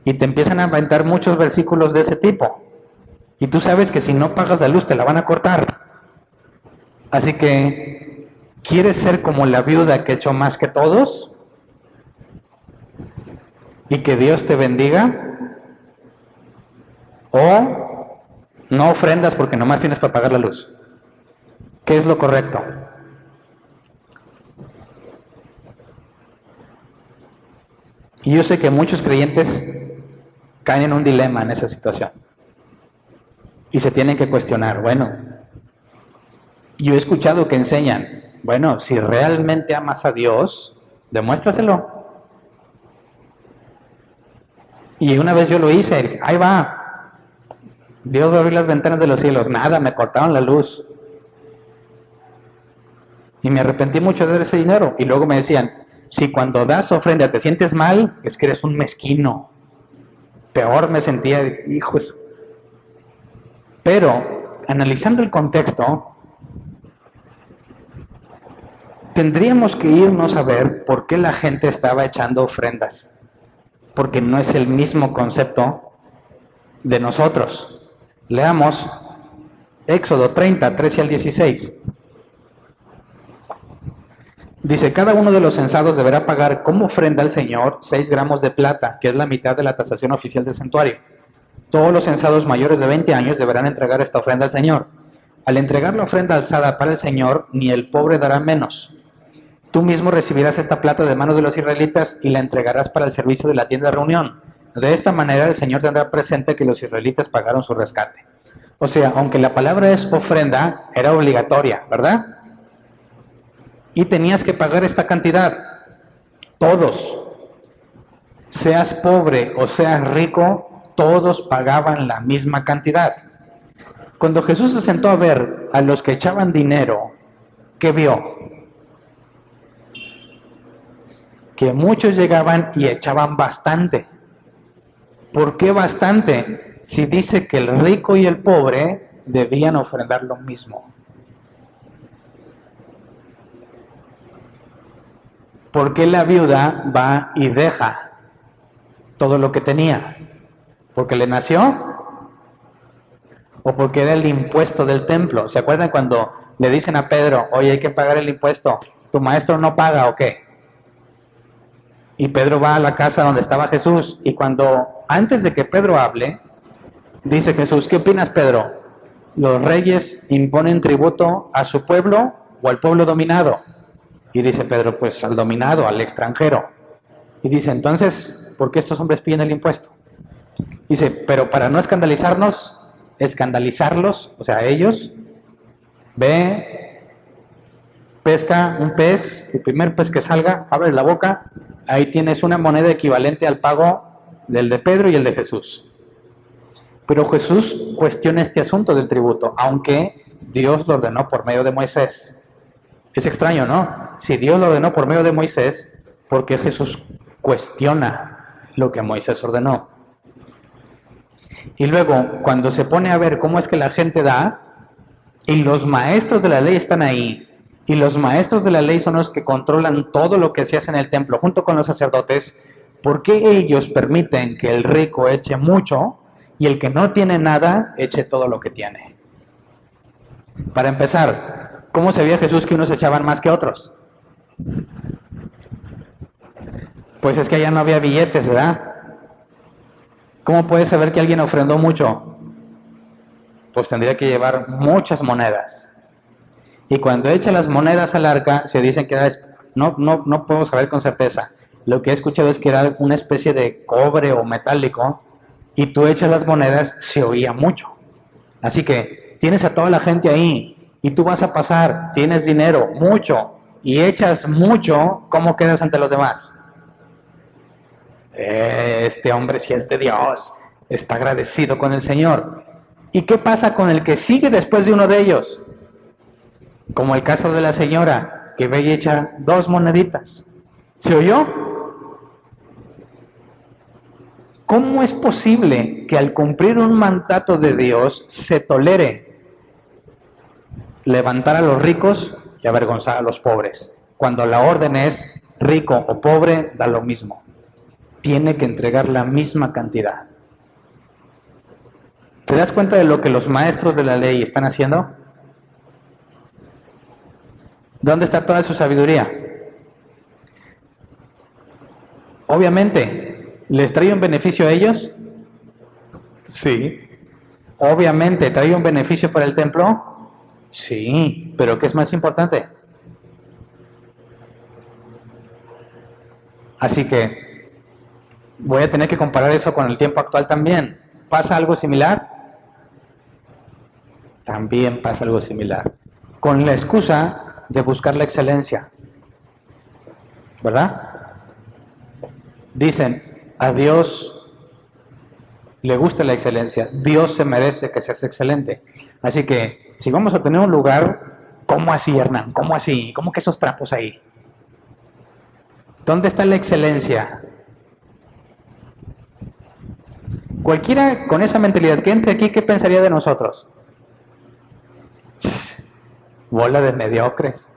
Y te empiezan a inventar muchos versículos de ese tipo. Y tú sabes que si no pagas la luz te la van a cortar. Así que, ¿quieres ser como la viuda que echó más que todos? ¿Y que Dios te bendiga? ¿O no ofrendas porque nomás tienes para pagar la luz? ¿Qué es lo correcto? Y yo sé que muchos creyentes caen en un dilema en esa situación. Y se tienen que cuestionar, bueno, yo he escuchado que enseñan, bueno, si realmente amas a Dios, demuéstraselo. Y una vez yo lo hice, ahí va, Dios va a abrir las ventanas de los cielos, nada, me cortaron la luz. Y me arrepentí mucho de ese dinero. Y luego me decían, si cuando das ofrenda te sientes mal, es que eres un mezquino. Peor me sentía, hijos. Pero, analizando el contexto, tendríamos que irnos a ver por qué la gente estaba echando ofrendas. Porque no es el mismo concepto de nosotros. Leamos Éxodo 30, 13 al 16. Dice, cada uno de los censados deberá pagar como ofrenda al Señor 6 gramos de plata, que es la mitad de la tasación oficial del santuario. Todos los censados mayores de 20 años deberán entregar esta ofrenda al Señor. Al entregar la ofrenda alzada para el Señor, ni el pobre dará menos. Tú mismo recibirás esta plata de manos de los israelitas y la entregarás para el servicio de la tienda de reunión. De esta manera el Señor tendrá presente que los israelitas pagaron su rescate. O sea, aunque la palabra es ofrenda, era obligatoria, ¿verdad? Y tenías que pagar esta cantidad. Todos. Seas pobre o seas rico, todos pagaban la misma cantidad. Cuando Jesús se sentó a ver a los que echaban dinero, ¿qué vio? Que muchos llegaban y echaban bastante. ¿Por qué bastante? Si dice que el rico y el pobre debían ofrendar lo mismo. ¿Por qué la viuda va y deja todo lo que tenía? ¿Porque le nació? ¿O porque era el impuesto del templo? ¿Se acuerdan cuando le dicen a Pedro, oye, hay que pagar el impuesto? ¿Tu maestro no paga o qué? Y Pedro va a la casa donde estaba Jesús. Y antes de que Pedro hable, dice Jesús, ¿qué opinas, Pedro? ¿Los reyes imponen tributo a su pueblo o al pueblo dominado? Y dice Pedro, pues al dominado, al extranjero. Y dice, entonces, ¿por qué estos hombres piden el impuesto? Dice, pero para no escandalizarlos, o sea, ellos, ve, pesca un pez, el primer pez que salga, abre la boca, ahí tienes una moneda equivalente al pago del de Pedro y el de Jesús. Pero Jesús cuestiona este asunto del tributo, aunque Dios lo ordenó por medio de Moisés. Es extraño, ¿no? Si Dios lo ordenó por medio de Moisés, ¿por qué Jesús cuestiona lo que Moisés ordenó? Y luego, cuando se pone a ver cómo es que la gente da, y los maestros de la ley están ahí, y los maestros de la ley son los que controlan todo lo que se hace en el templo, junto con los sacerdotes, ¿por qué ellos permiten que el rico eche mucho y el que no tiene nada eche todo lo que tiene? Para empezar, ¿cómo sabía Jesús que unos echaban más que otros? Pues es que allá no había billetes, ¿verdad? ¿Cómo puedes saber que alguien ofrendó mucho? Pues tendría que llevar muchas monedas. Y cuando echa las monedas al arca, se dicen que era, no puedo saber con certeza. Lo que he escuchado es que era una especie de cobre o metálico, y tú echas las monedas, se oía mucho. Así que tienes a toda la gente ahí, y tú vas a pasar, tienes dinero, mucho, y echas mucho, ¿cómo quedas ante los demás? Este hombre sí es de Dios, está agradecido con el Señor. ¿Y qué pasa con el que sigue después de uno de ellos? Como el caso de la señora que ve y echa 2 moneditas. ¿Se oyó? ¿Cómo es posible que al cumplir un mandato de Dios se tolere levantar a los ricos y avergonzar a los pobres? Cuando la orden es rico o pobre, da lo mismo. Tiene que entregar la misma cantidad. ¿Te das cuenta de lo que los maestros de la ley están haciendo? ¿Dónde está toda su sabiduría? Obviamente, ¿les trae un beneficio a ellos? Sí. Obviamente, ¿trae un beneficio para el templo? Sí, pero ¿qué es más importante? Así que voy a tener que comparar eso con el tiempo actual también. ¿Pasa algo similar? También pasa algo similar. Con la excusa de buscar la excelencia. ¿Verdad? Dicen, a Dios le gusta la excelencia. Dios se merece que seas excelente. Así que, si vamos a tener un lugar, ¿cómo así, Hernán? ¿Cómo así? ¿Cómo que esos trapos ahí? ¿Dónde está la excelencia? Cualquiera con esa mentalidad que entre aquí, ¿qué pensaría de nosotros? Bola de mediocres.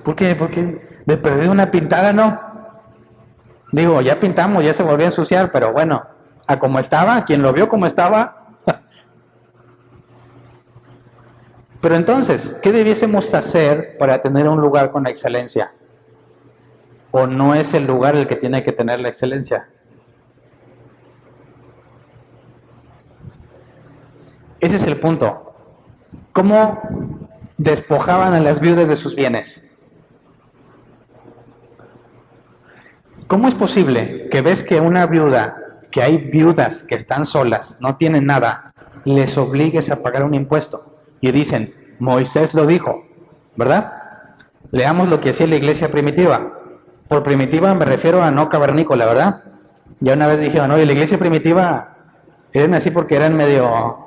¿Por qué? Porque de perder una pintada, ¿no? Digo, ya pintamos, ya se volvió a ensuciar, pero bueno, a como estaba, quien lo vio como estaba. Pero entonces, ¿qué debiésemos hacer para tener un lugar con excelencia? ¿O no es el lugar el que tiene que tener la excelencia? Ese es el punto. ¿Cómo despojaban a las viudas de sus bienes? ¿Cómo es posible que ves que una viuda, que hay viudas que están solas, no tienen nada, les obligues a pagar un impuesto? Y dicen, Moisés lo dijo, ¿verdad? Leamos lo que hacía la iglesia primitiva. Por primitiva me refiero a no cavernícola, ¿verdad? Ya una vez dijeron, oye, la iglesia primitiva eran así porque eran medio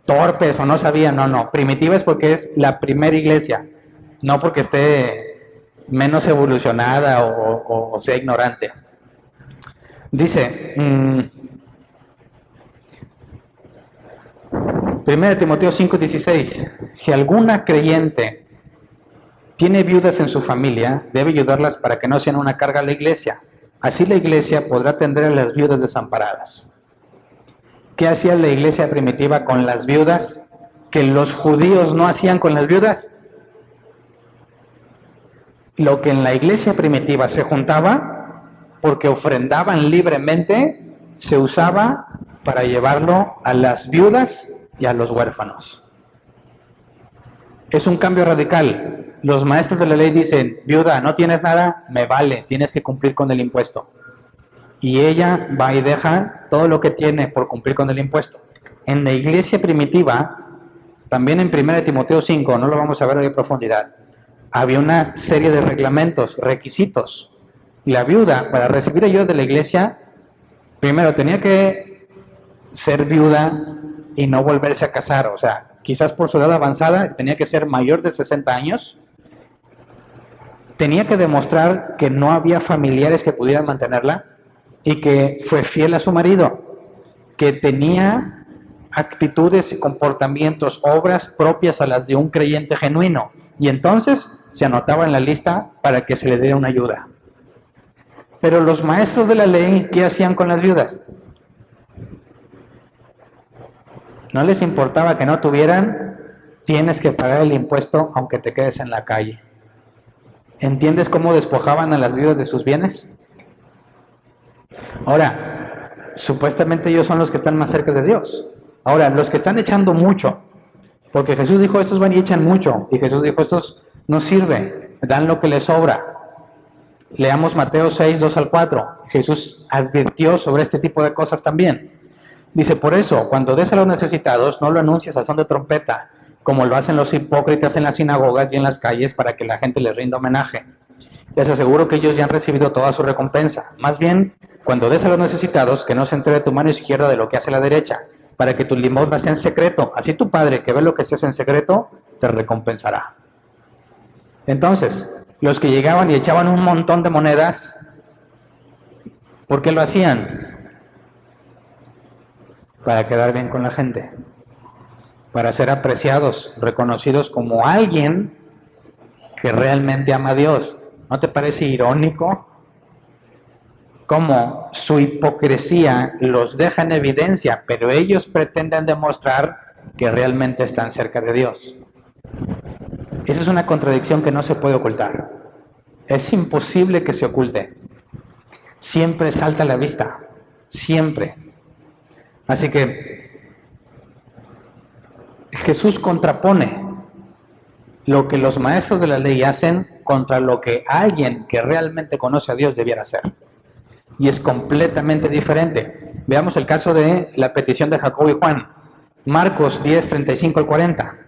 torpes o no sabían. No, primitiva es porque es la primera iglesia, no porque esté menos evolucionada o sea ignorante. Dice 1 Timoteo 5:16, si alguna creyente tiene viudas en su familia, debe ayudarlas para que no sean una carga a la iglesia. Así la iglesia podrá atender a las viudas desamparadas. ¿Qué hacía la iglesia primitiva con las viudas que los judíos no hacían con las viudas? Lo que en la iglesia primitiva se juntaba, porque ofrendaban libremente, se usaba para llevarlo a las viudas y a los huérfanos. Es un cambio radical. Los maestros de la ley dicen, viuda, no tienes nada, me vale, tienes que cumplir con el impuesto. Y ella va y deja todo lo que tiene por cumplir con el impuesto. En la iglesia primitiva, también en 1 Timoteo 5, no lo vamos a ver hoy en profundidad, había una serie de reglamentos, requisitos. Y la viuda, para recibir ayuda de la iglesia, primero tenía que ser viuda y no volverse a casar. O sea, quizás por su edad avanzada, tenía que ser mayor de 60 años. Tenía que demostrar que no había familiares que pudieran mantenerla y que fue fiel a su marido, que tenía actitudes, comportamientos, obras propias a las de un creyente genuino. Y entonces se anotaba en la lista para que se le diera una ayuda. Pero los maestros de la ley, ¿qué hacían con las viudas? No les importaba que no tuvieran, tienes que pagar el impuesto aunque te quedes en la calle. ¿Entiendes cómo despojaban a las viudas de sus bienes? Ahora, supuestamente ellos son los que están más cerca de Dios. Ahora, los que están echando mucho, porque Jesús dijo, estos van y echan mucho, y Jesús dijo, estos no sirven, dan lo que les sobra. Leamos Mateo 6, 2 al 4. Jesús advirtió sobre este tipo de cosas también. Dice, por eso, cuando des a los necesitados, no lo anuncies a son de trompeta, como lo hacen los hipócritas en las sinagogas y en las calles para que la gente les rinda homenaje. Les aseguro que ellos ya han recibido toda su recompensa. Más bien, cuando des a los necesitados, que no se entere tu mano izquierda de lo que hace la derecha, para que tu limosna sea en secreto. Así tu Padre, que ve lo que se hace en secreto, te recompensará. Entonces, los que llegaban y echaban un montón de monedas, ¿por qué lo hacían? Para quedar bien con la gente, para ser apreciados, reconocidos como alguien que realmente ama a Dios. ¿No te parece irónico cómo su hipocresía los deja en evidencia, pero ellos pretenden demostrar que realmente están cerca de Dios? Esa es una contradicción que no se puede ocultar. Es imposible que se oculte. Siempre salta a la vista, siempre. Así que Jesús contrapone lo que los maestros de la ley hacen contra lo que alguien que realmente conoce a Dios debiera hacer. Y es completamente diferente. Veamos el caso de la petición de Jacobo y Juan. Marcos 10, 35 al 40.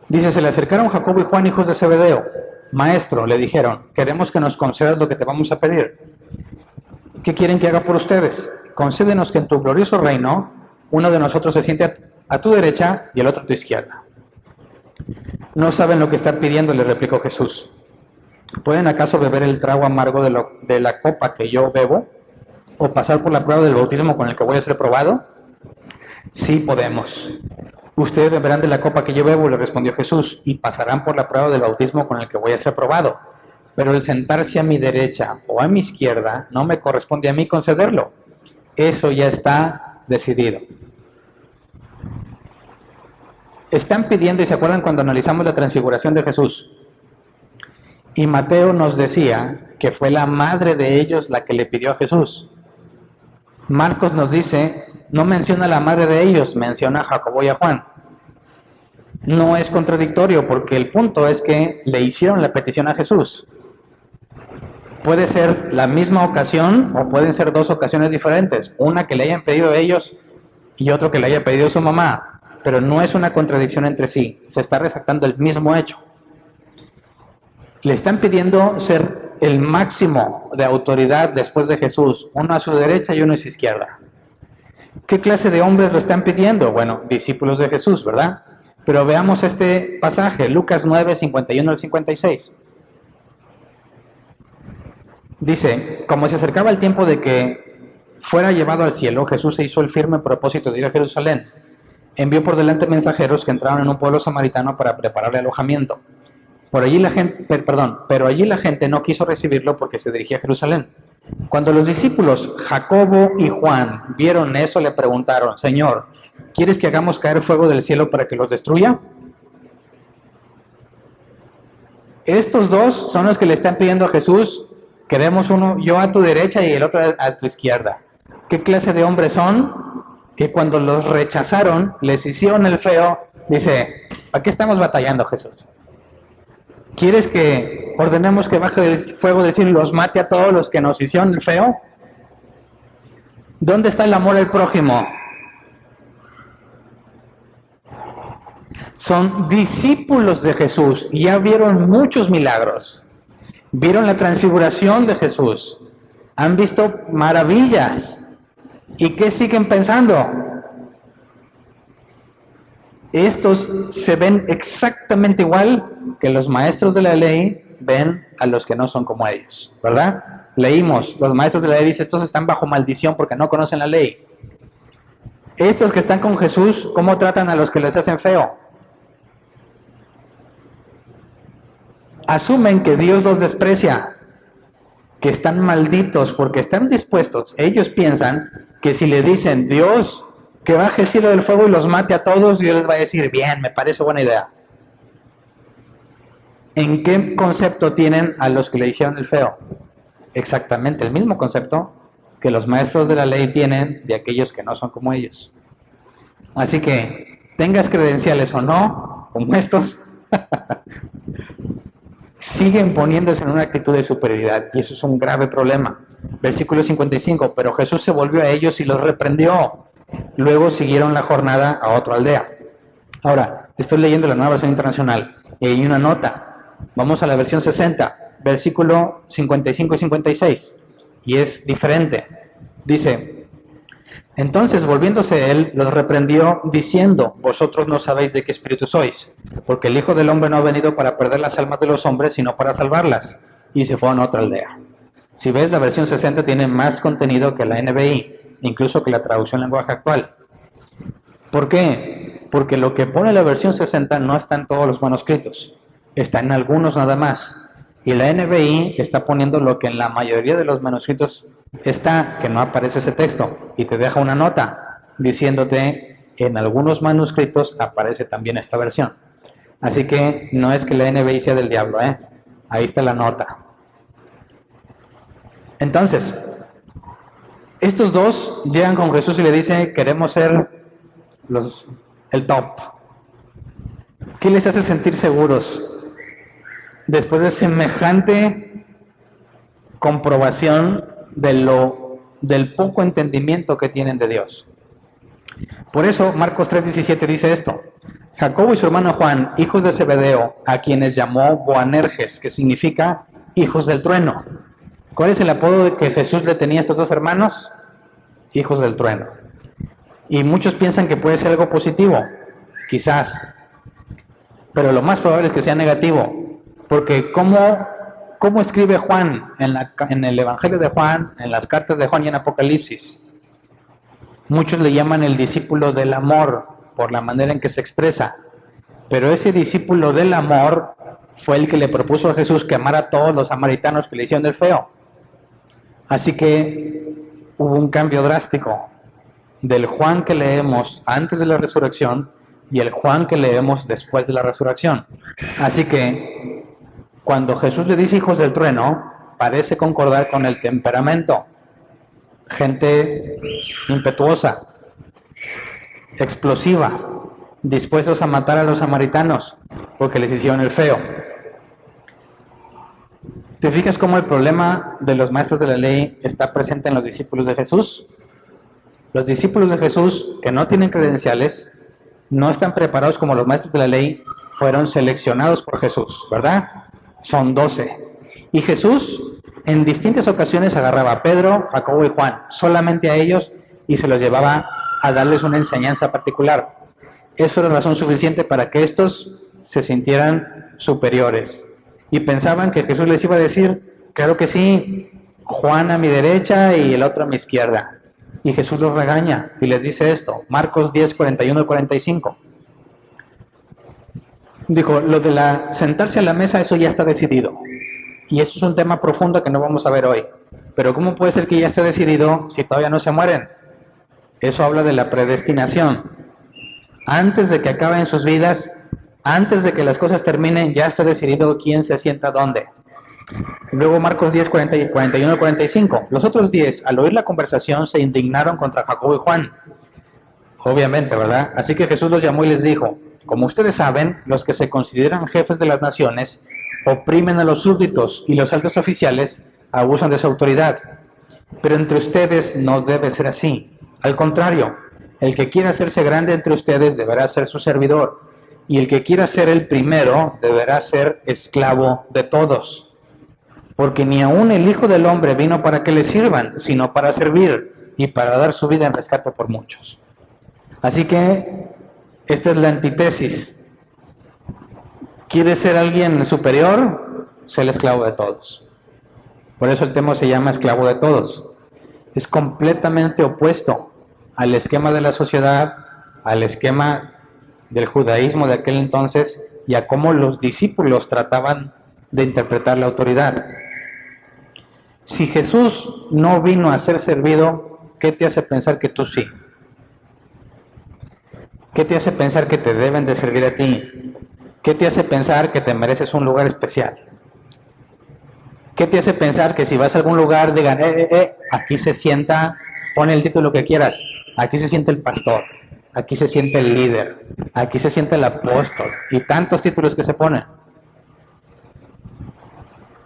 Dice, se le acercaron Jacobo y Juan, hijos de Zebedeo. Maestro, le dijeron, queremos que nos concedas lo que te vamos a pedir. ¿Qué quieren que haga por ustedes? Concédenos que en tu glorioso reino, uno de nosotros se siente a tu derecha y el otro a tu izquierda. No saben lo que están pidiendo, le replicó Jesús. ¿Pueden acaso beber el trago amargo de la copa que yo bebo? ¿O pasar por la prueba del bautismo con el que voy a ser probado? Sí, podemos. Ustedes beberán de la copa que yo bebo, le respondió Jesús, y pasarán por la prueba del bautismo con el que voy a ser probado. Pero el sentarse a mi derecha o a mi izquierda no me corresponde a mí concederlo. Eso ya está decidido. Están pidiendo, y se acuerdan cuando analizamos la transfiguración de Jesús, y Mateo nos decía que fue la madre de ellos la que le pidió a Jesús. Marcos nos dice, no menciona a la madre de ellos, menciona a Jacobo y a Juan. No es contradictorio, porque el punto es que le hicieron la petición a Jesús. Puede ser la misma ocasión o pueden ser dos ocasiones diferentes. Una que le hayan pedido ellos y otro que le haya pedido su mamá. Pero no es una contradicción entre sí. Se está resaltando el mismo hecho. Le están pidiendo ser el máximo de autoridad después de Jesús. Uno a su derecha y uno a su izquierda. ¿Qué clase de hombres lo están pidiendo? Bueno, discípulos de Jesús, ¿verdad? Pero veamos este pasaje, Lucas 9, 51 al 56. Dice, como se acercaba el tiempo de que fuera llevado al cielo, Jesús se hizo el firme propósito de ir a Jerusalén. Envió por delante mensajeros que entraron en un pueblo samaritano para prepararle alojamiento. Pero allí la gente no quiso recibirlo porque se dirigía a Jerusalén. Cuando los discípulos Jacobo y Juan vieron eso, le preguntaron, Señor, ¿quieres que hagamos caer fuego del cielo para que los destruya? Estos dos son los que le están pidiendo a Jesús, queremos uno, yo a tu derecha y el otro a tu izquierda. ¿Qué clase de hombres son? Que cuando los rechazaron, les hicieron el feo, dice, ¿para qué estamos batallando, Jesús? ¿Quieres que ordenemos que baje el fuego del cielo y los mate a todos los que nos hicieron el feo? ¿Dónde está el amor al prójimo? Son discípulos de Jesús y ya vieron muchos milagros. Vieron la transfiguración de Jesús. Han visto maravillas. ¿Y qué siguen pensando? Estos se ven exactamente igual que los maestros de la ley ven a los que no son como ellos, ¿verdad? Leímos, los maestros de la ley dicen, estos están bajo maldición porque no conocen la ley. Estos que están con Jesús, ¿cómo tratan a los que les hacen feo? Asumen que Dios los desprecia. que están malditos porque están dispuestos. Ellos piensan que si le dicen, Dios, que baje el cielo del fuego y los mate a todos, Dios les va a decir, bien, me parece buena idea. ¿En qué concepto tienen a los que le hicieron el feo? Exactamente el mismo concepto que los maestros de la ley tienen de aquellos que no son como ellos. Así que, tengas credenciales o no, como estos, siguen poniéndose en una actitud de superioridad, y eso es un grave problema. Versículo 55, pero Jesús se volvió a ellos y los reprendió. Luego siguieron la jornada a otra aldea. Ahora, estoy leyendo la Nueva Versión Internacional y hay una nota. Vamos a la versión 60, versículo 55 y 56, y es diferente. Dice, entonces volviéndose él, los reprendió diciendo, vosotros no sabéis de qué espíritu sois, porque el Hijo del Hombre no ha venido para perder las almas de los hombres, sino para salvarlas. Y se fue a otra aldea. Si ves, la versión 60 tiene más contenido que la NBI, incluso que la traducción lenguaje actual. ¿Por qué? Porque lo que pone la versión 60 no está en todos los manuscritos, está en algunos nada más. Y la NBI está poniendo lo que en la mayoría de los manuscritos está, que no aparece ese texto, y te deja una nota diciéndote, en algunos manuscritos aparece también esta versión. Así que no es que la NBI sea del diablo, ahí está la nota. Entonces, estos dos llegan con Jesús y le dicen, queremos ser el top. ¿Qué les hace sentir seguros después de semejante comprobación del poco entendimiento que tienen de Dios? Por eso Marcos 3:17 dice esto: Jacobo y su hermano Juan, hijos de Zebedeo, a quienes llamó Boanerges, que significa hijos del trueno. ¿Cuál es el apodo que Jesús le tenía a estos dos hermanos? Hijos del trueno. Y muchos piensan que puede ser algo positivo, quizás, pero lo más probable es que sea negativo, porque ¿cómo escribe Juan en el Evangelio de Juan, en las cartas de Juan y en Apocalipsis? Muchos le llaman el discípulo del amor, por la manera en que se expresa, pero ese discípulo del amor fue el que le propuso a Jesús que amara a todos los samaritanos que le hicieron el feo. Así que hubo un cambio drástico del Juan que leemos antes de la resurrección y el Juan que leemos después de la resurrección. Así que cuando Jesús le dice hijos del trueno, parece concordar con el temperamento. Gente impetuosa, explosiva, dispuestos a matar a los samaritanos porque les hicieron el feo. ¿Te fijas cómo el problema de los maestros de la ley está presente en los discípulos de Jesús? Los discípulos de Jesús, que no tienen credenciales, no están preparados como los maestros de la ley, fueron seleccionados por Jesús, ¿verdad? Son 12. Y Jesús en distintas ocasiones agarraba a Pedro, Jacobo y Juan, solamente a ellos, y se los llevaba a darles una enseñanza particular. Eso era razón suficiente para que estos se sintieran superiores. Y pensaban que Jesús les iba a decir, claro que sí, Juan a mi derecha y el otro a mi izquierda. Y Jesús los regaña y les dice esto, Marcos 10, 41 y 45. Dijo, lo de sentarse a la mesa, eso ya está decidido. Y eso es un tema profundo que no vamos a ver hoy. Pero ¿cómo puede ser que ya esté decidido si todavía no se mueren? Eso habla de la predestinación. Antes de que acaben sus vidas, antes de que las cosas terminen, ya está decidido quién se sienta dónde. Luego Marcos 10, 41 y 45. Los otros 10, al oír la conversación, se indignaron contra Jacobo y Juan. Obviamente, ¿verdad? Así que Jesús los llamó y les dijo, como ustedes saben, los que se consideran jefes de las naciones oprimen a los súbditos y los altos oficiales abusan de su autoridad. Pero entre ustedes no debe ser así. Al contrario, el que quiera hacerse grande entre ustedes deberá ser su servidor, y el que quiera ser el primero deberá ser esclavo de todos. Porque ni aun el Hijo del Hombre vino para que le sirvan, sino para servir y para dar su vida en rescate por muchos. Así que esta es la antítesis. ¿Quieres ser alguien superior? Sé el esclavo de todos. Por eso el tema se llama esclavo de todos. Es completamente opuesto al esquema de la sociedad, al esquema del judaísmo de aquel entonces y a cómo los discípulos trataban de interpretar la autoridad. Si Jesús no vino a ser servido, ¿qué te hace pensar que tú sí? ¿Qué te hace pensar que te deben de servir a ti? ¿Qué te hace pensar que te mereces un lugar especial? ¿Qué te hace pensar que si vas a algún lugar digan, aquí se sienta, pon el título que quieras, aquí se siente el pastor, aquí se siente el líder, aquí se siente el apóstol, y tantos títulos que se ponen?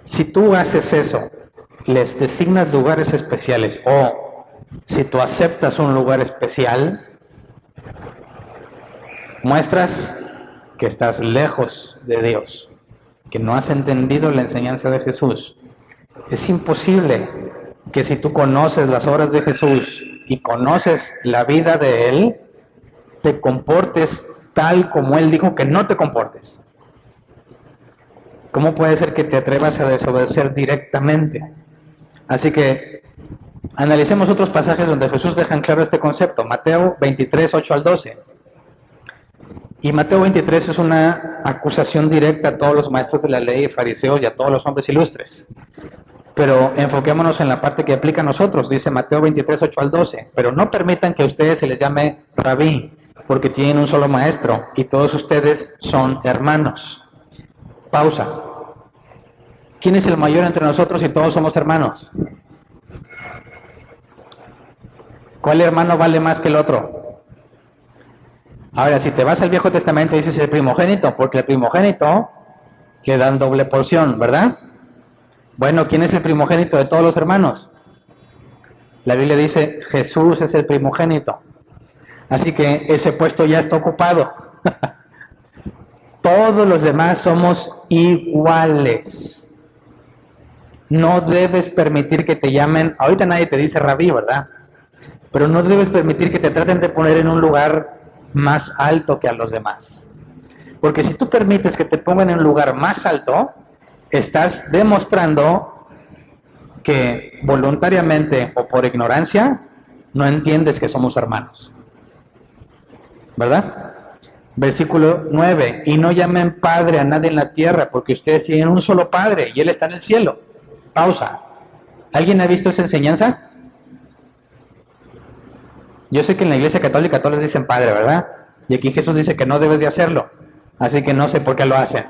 Si tú haces eso, les designas lugares especiales, o si tú aceptas un lugar especial, muestras que estás lejos de Dios, que no has entendido la enseñanza de Jesús. Es imposible que si tú conoces las obras de Jesús y conoces la vida de Él, te comportes tal como Él dijo que no te comportes. ¿Cómo puede ser que te atrevas a desobedecer directamente? Así que analicemos otros pasajes donde Jesús deja en claro este concepto. Mateo 23, 8 al 12. Y Mateo 23 es una acusación directa a todos los maestros de la ley y fariseos y a todos los hombres ilustres. Pero enfoquémonos en la parte que aplica a nosotros. Dice Mateo 23, 8 al 12. Pero no permitan que a ustedes se les llame rabí, porque tienen un solo maestro y todos ustedes son hermanos. Pausa. ¿Quién es el mayor entre nosotros y todos somos hermanos? ¿Cuál hermano vale más que el otro? Ahora, si te vas al Viejo Testamento, dices el primogénito, porque el primogénito le dan doble porción, ¿verdad? Bueno, ¿quién es el primogénito de todos los hermanos? La Biblia dice, Jesús es el primogénito. Así que ese puesto ya está ocupado. Todos los demás somos iguales. No debes permitir que te llamen, ahorita nadie te dice rabí, ¿verdad? Pero no debes permitir que te traten de poner en un lugar más alto que a los demás. Porque si tú permites que te pongan en un lugar más alto, estás demostrando que voluntariamente o por ignorancia no entiendes que somos hermanos. ¿Verdad? Versículo 9. Y no llamen padre a nadie en la tierra, porque ustedes tienen un solo padre y Él está en el cielo. Pausa. ¿Alguien ha visto esa enseñanza? Yo sé que en la Iglesia Católica todos les dicen padre, ¿verdad? Y aquí Jesús dice que no debes de hacerlo. Así que no sé por qué lo hacen.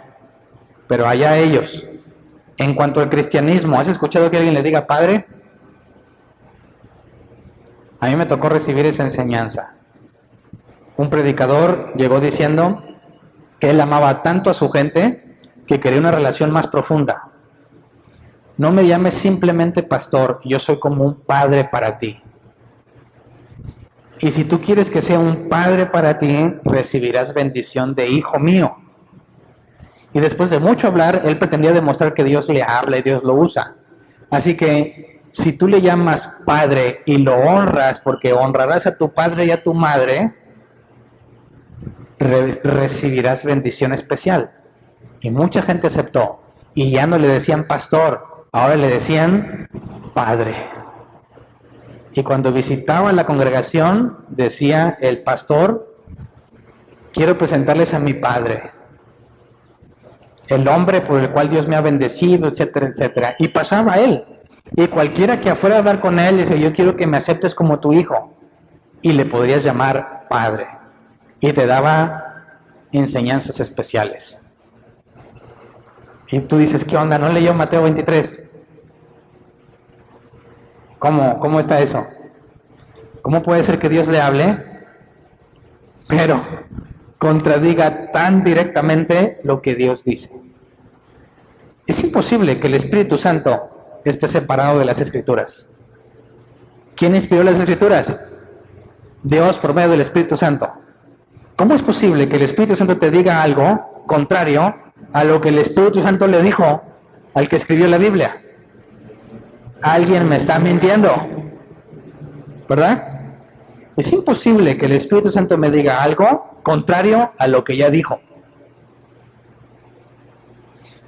Pero allá ellos. En cuanto al cristianismo, ¿has escuchado que alguien le diga padre? A mí me tocó recibir esa enseñanza. Un predicador llegó diciendo que él amaba tanto a su gente que quería una relación más profunda. No me llames simplemente pastor, yo soy como un padre para ti. Y si tú quieres que sea un padre para ti, recibirás bendición de hijo mío. Y después de mucho hablar, él pretendía demostrar que Dios le habla y Dios lo usa. Así que si tú le llamas padre y lo honras, porque honrarás a tu padre y a tu madre, recibirás bendición especial. Y mucha gente aceptó. Y ya no le decían pastor, ahora le decían padre. Y cuando visitaba la congregación, decía el pastor, quiero presentarles a mi padre, el hombre por el cual Dios me ha bendecido, etcétera, etcétera. Y pasaba él. Y cualquiera que afuera a hablar con él, dice, yo quiero que me aceptes como tu hijo. Y le podrías llamar padre. Y te daba enseñanzas especiales. Y tú dices, ¿qué onda? ¿No leyó Mateo 23? ¿Cómo está eso? ¿Cómo puede ser que Dios le hable, pero contradiga tan directamente lo que Dios dice? Es imposible que el Espíritu Santo esté separado de las Escrituras. ¿Quién inspiró las Escrituras? Dios por medio del Espíritu Santo. ¿Cómo es posible que el Espíritu Santo te diga algo contrario a lo que el Espíritu Santo le dijo al que escribió la Biblia? Alguien me está mintiendo, ¿verdad? Es imposible que el Espíritu Santo me diga algo contrario a lo que ya dijo.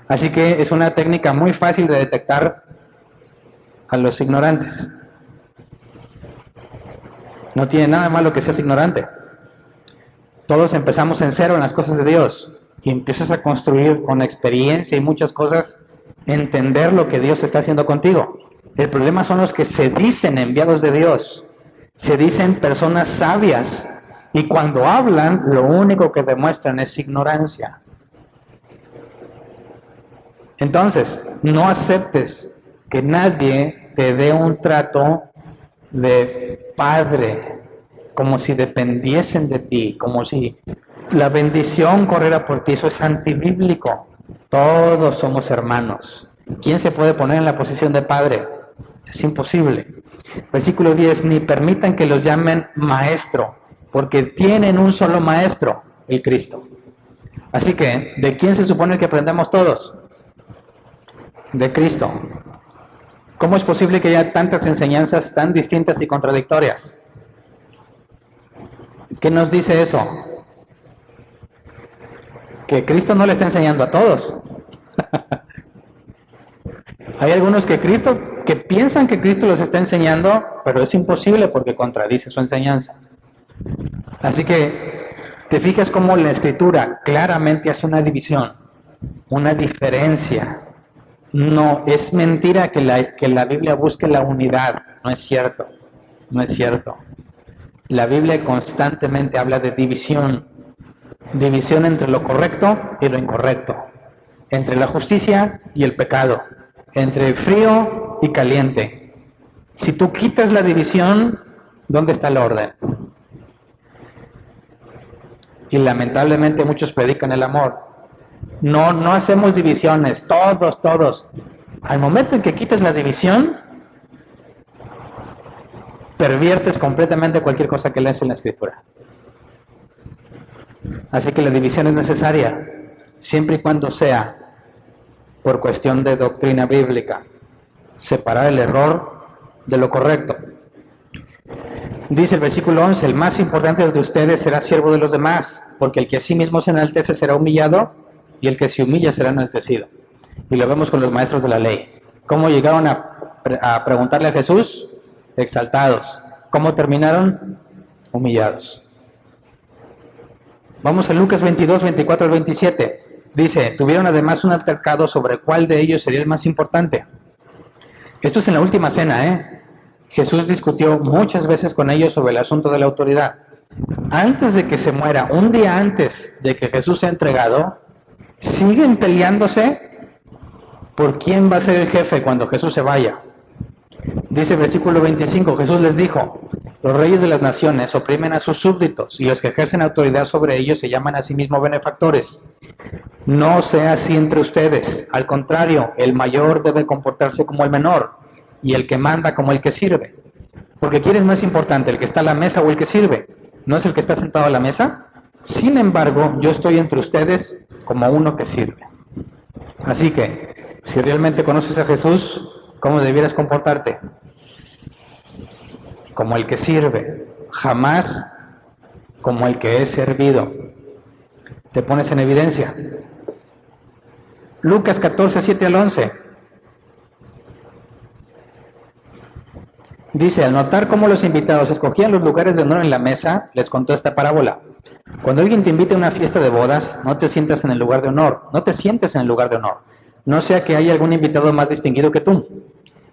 Así que es una técnica muy fácil de detectar a los ignorantes. No tiene nada malo que seas ignorante. Todos empezamos en cero en las cosas de Dios y empiezas a construir con experiencia y muchas cosas, entender lo que Dios está haciendo contigo. El problema son los que se dicen enviados de Dios, se dicen personas sabias, y cuando hablan, lo único que demuestran es ignorancia. Entonces, no aceptes que nadie te dé un trato de padre, como si dependiesen de ti, como si la bendición corriera por ti. Eso es antibíblico. Todos somos hermanos. ¿Quién se puede poner en la posición de padre? Es imposible. Versículo 10, ni permitan que los llamen maestro, porque tienen un solo maestro, el Cristo. Así que, ¿de quién se supone que aprendemos todos? De Cristo. ¿Cómo es posible que haya tantas enseñanzas tan distintas y contradictorias? ¿Qué nos dice eso? Que Cristo no le está enseñando a todos. Hay algunos que piensan que Cristo los está enseñando, pero es imposible porque contradice su enseñanza. Así que te fijas cómo la Escritura claramente hace una división, una diferencia. No, es mentira que la Biblia busque la unidad. No es cierto. No es cierto. La Biblia constantemente habla de división. División entre lo correcto y lo incorrecto. Entre la justicia y el pecado. Entre frío y caliente. Si tú quitas la división, ¿dónde está el orden? Y lamentablemente muchos predican el amor. No hacemos divisiones, todos. Al momento en que quites la división, perviertes completamente cualquier cosa que lees en la Escritura. Así que la división es necesaria, siempre y cuando sea por cuestión de doctrina bíblica. Separar el error de lo correcto. Dice el versículo 11, el más importante de ustedes será siervo de los demás, porque el que a sí mismo se enaltece será humillado, y el que se humilla será enaltecido. Y lo vemos con los maestros de la ley. ¿Cómo llegaron a preguntarle a Jesús? Exaltados. ¿Cómo terminaron? Humillados. Vamos a Lucas 22, 24 al 27. Dice, tuvieron además un altercado sobre cuál de ellos sería el más importante. Esto es en la última cena, Jesús discutió muchas veces con ellos sobre el asunto de la autoridad. Antes de que se muera, un día antes de que Jesús sea entregado, siguen peleándose por quién va a ser el jefe cuando Jesús se vaya. Dice el versículo 25, Jesús les dijo, los reyes de las naciones oprimen a sus súbditos y los que ejercen autoridad sobre ellos se llaman a sí mismos benefactores. No sea así entre ustedes, al contrario, el mayor debe comportarse como el menor y el que manda como el que sirve. Porque ¿quién es más importante, el que está a la mesa o el que sirve? ¿No es el que está sentado a la mesa? Sin embargo, yo estoy entre ustedes como uno que sirve. Así que, si realmente conoces a Jesús, ¿cómo debieras comportarte? Como el que sirve, jamás como el que es servido. Te pones en evidencia. Lucas 14, 7 al 11. Dice, al notar cómo los invitados escogían los lugares de honor en la mesa, les contó esta parábola. Cuando alguien te invite a una fiesta de bodas, no te sientas en el lugar de honor, no te sientes en el lugar de honor, no sea que haya algún invitado más distinguido que tú.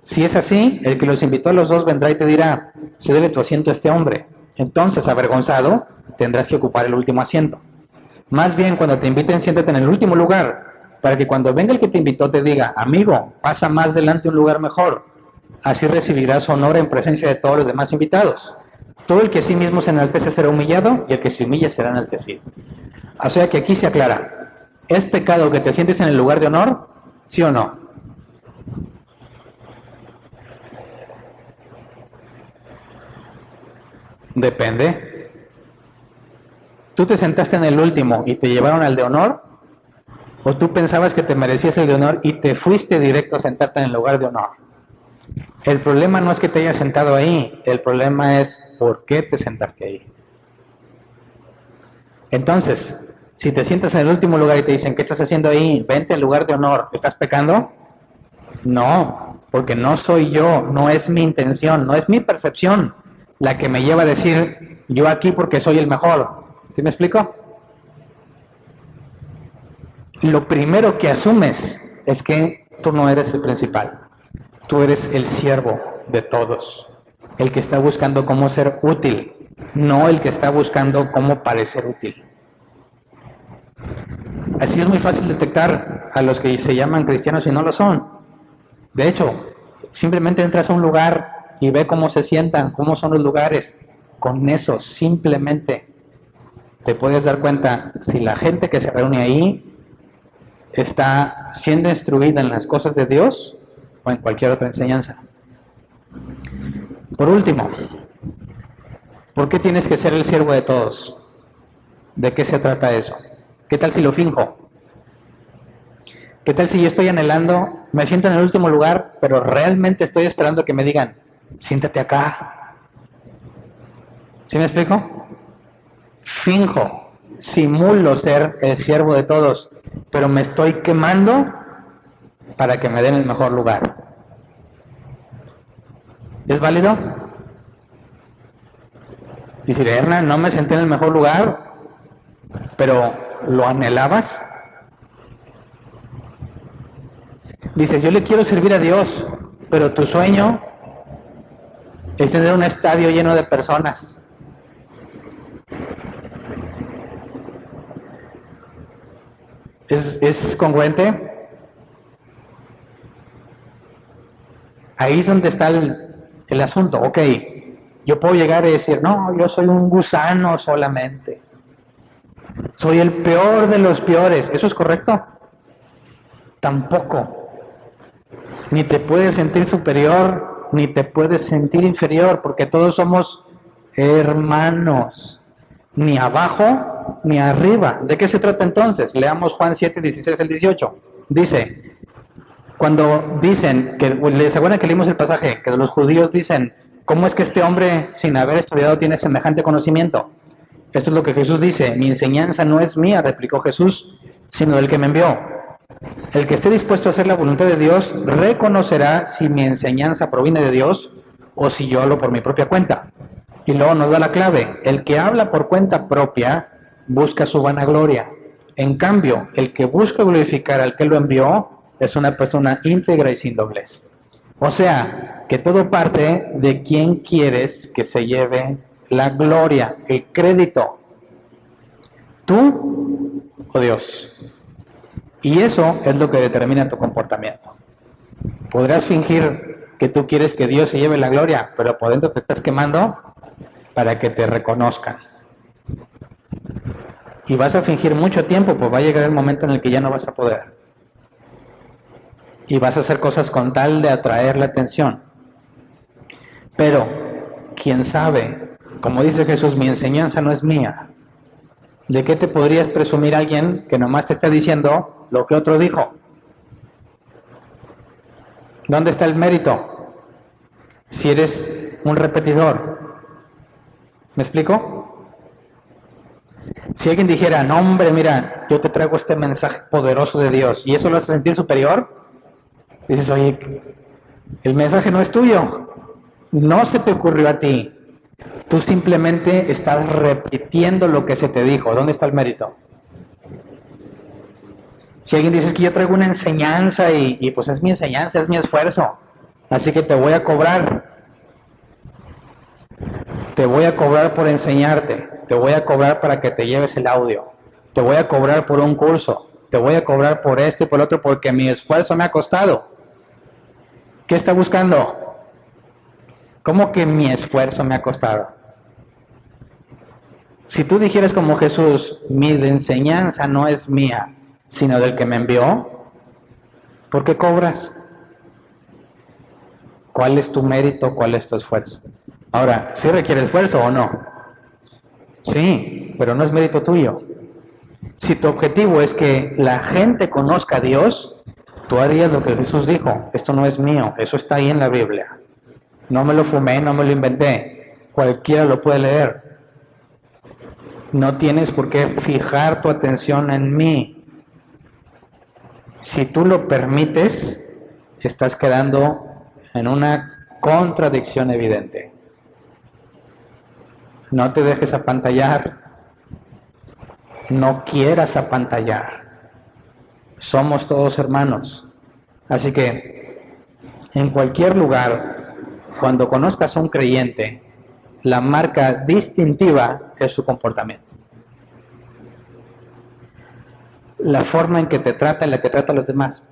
Si es así, el que los invitó a los dos vendrá y te dirá, cédele tu asiento a este hombre. Entonces, avergonzado, tendrás que ocupar el último asiento. Más bien, cuando te inviten, siéntate en el último lugar, para que cuando venga el que te invitó te diga, amigo, pasa más adelante a un lugar mejor. Así recibirás honor en presencia de todos los demás invitados. Todo el que a sí mismo se enaltece será humillado, y el que se humilla será enaltecido. O sea que aquí se aclara, ¿es pecado que te sientes en el lugar de honor? ¿Sí o no? Depende. ¿Tú te sentaste en el último y te llevaron al de honor? ¿O tú pensabas que te merecías el de honor y te fuiste directo a sentarte en el lugar de honor? El problema no es que te hayas sentado ahí, el problema es por qué te sentaste ahí. Entonces, si te sientas en el último lugar y te dicen, ¿qué estás haciendo ahí? Vente al lugar de honor, ¿estás pecando? No, porque no soy yo, no es mi intención, no es mi percepción la que me lleva a decir, yo aquí porque soy el mejor. ¿Sí me explico? Lo primero que asumes es que tú no eres el principal. Tú eres el siervo de todos, el que está buscando cómo ser útil, no el que está buscando cómo parecer útil. Así es muy fácil detectar a los que se llaman cristianos y no lo son. De hecho, simplemente entras a un lugar y ve cómo se sientan, cómo son los lugares. Con eso simplemente te puedes dar cuenta si la gente que se reúne ahí está siendo instruida en las cosas de Dios o en cualquier otra enseñanza. Por último, ¿por qué tienes que ser el siervo de todos? ¿De qué se trata eso? ¿Qué tal si lo finjo? ¿Qué tal si yo estoy anhelando, me siento en el último lugar, pero realmente estoy esperando que me digan, siéntate acá? ¿Sí me explico? Finjo, simulo ser el siervo de todos, pero me estoy quemando para que me den el mejor lugar. ¿Es válido? Y si Hernán, no me senté en el mejor lugar, pero ¿lo anhelabas? Dices, yo le quiero servir a Dios, pero tu sueño es tener un estadio lleno de personas. ¿Es congruente? Ahí es donde está el asunto. Ok, yo puedo llegar y decir, no, yo soy un gusano solamente. Soy el peor de los peores. ¿Eso es correcto? Tampoco. Ni te puedes sentir superior, ni te puedes sentir inferior, porque todos somos hermanos. Ni abajo, ni arriba. ¿De qué se trata entonces? Leamos Juan 7, 16 al 18. Dice, cuando dicen, ¿les acuerdan que leímos el pasaje? Que los judíos dicen, ¿cómo es que este hombre sin haber estudiado tiene semejante conocimiento? Esto es lo que Jesús dice, mi enseñanza no es mía, replicó Jesús, sino del que me envió. El que esté dispuesto a hacer la voluntad de Dios reconocerá si mi enseñanza proviene de Dios o si yo hablo por mi propia cuenta. Y luego nos da la clave, el que habla por cuenta propia busca su vanagloria. En cambio, el que busca glorificar al que lo envió es una persona íntegra y sin doblez. O sea, que todo parte de quién quieres que se lleve la gloria, el crédito. ¿Tú o Dios? Y eso es lo que determina tu comportamiento. Podrás fingir que tú quieres que Dios se lleve la gloria, pero por dentro te estás quemando para que te reconozcan. Y vas a fingir mucho tiempo, pues va a llegar el momento en el que ya no vas a poder. Y vas a hacer cosas con tal de atraer la atención. Pero, quién sabe, como dice Jesús, mi enseñanza no es mía. ¿De qué te podrías presumir alguien que nomás te está diciendo lo que otro dijo? ¿Dónde está el mérito? Si eres un repetidor. ¿Me explico? Si alguien dijera, no hombre, mira, yo te traigo este mensaje poderoso de Dios, y eso lo hace sentir superior, dices, oye, el mensaje no es tuyo, no se te ocurrió a ti, tú simplemente estás repitiendo lo que se te dijo. ¿Dónde está el mérito? Si alguien dice que yo traigo una enseñanza y pues es mi enseñanza, es mi esfuerzo, así que te voy a cobrar. Te voy a cobrar por enseñarte, te voy a cobrar para que te lleves el audio, te voy a cobrar por un curso, te voy a cobrar por esto y por otro porque mi esfuerzo me ha costado. ¿Qué está buscando? ¿Cómo que mi esfuerzo me ha costado? Si tú dijeras como Jesús, mi enseñanza no es mía, sino del que me envió, ¿por qué cobras? ¿Cuál es tu mérito? ¿Cuál es tu esfuerzo? Ahora, ¿sí requiere esfuerzo o no? Sí, pero no es mérito tuyo. Si tu objetivo es que la gente conozca a Dios, tú harías lo que Jesús dijo. Esto no es mío, eso está ahí en la Biblia. No me lo fumé, no me lo inventé. Cualquiera lo puede leer. No tienes por qué fijar tu atención en mí. Si tú lo permites, estás quedando en una contradicción evidente. No te dejes apantallar. No quieras apantallar. Somos todos hermanos. Así que En cualquier lugar, cuando conozcas a un creyente, la marca distintiva es su comportamiento. La forma en que te trata, en la que trata a los demás.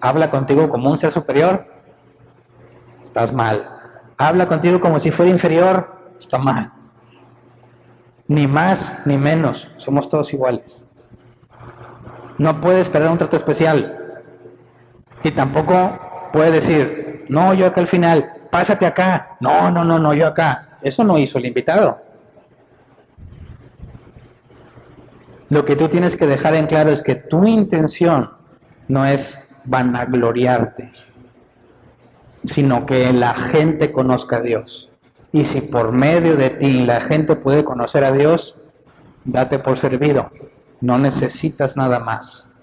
Habla contigo como un ser superior, estás mal. Habla contigo como si fuera inferior, está mal. Ni más ni menos, somos todos iguales. No puede esperar un trato especial. Y tampoco puede decir, no, yo acá al final, pásate acá. No, yo acá. Eso no hizo el invitado. Lo que tú tienes que dejar en claro es que tu intención no es vanagloriarte, sino que la gente conozca a Dios. Y si por medio de ti la gente puede conocer a Dios, date por servido. No necesitas nada más.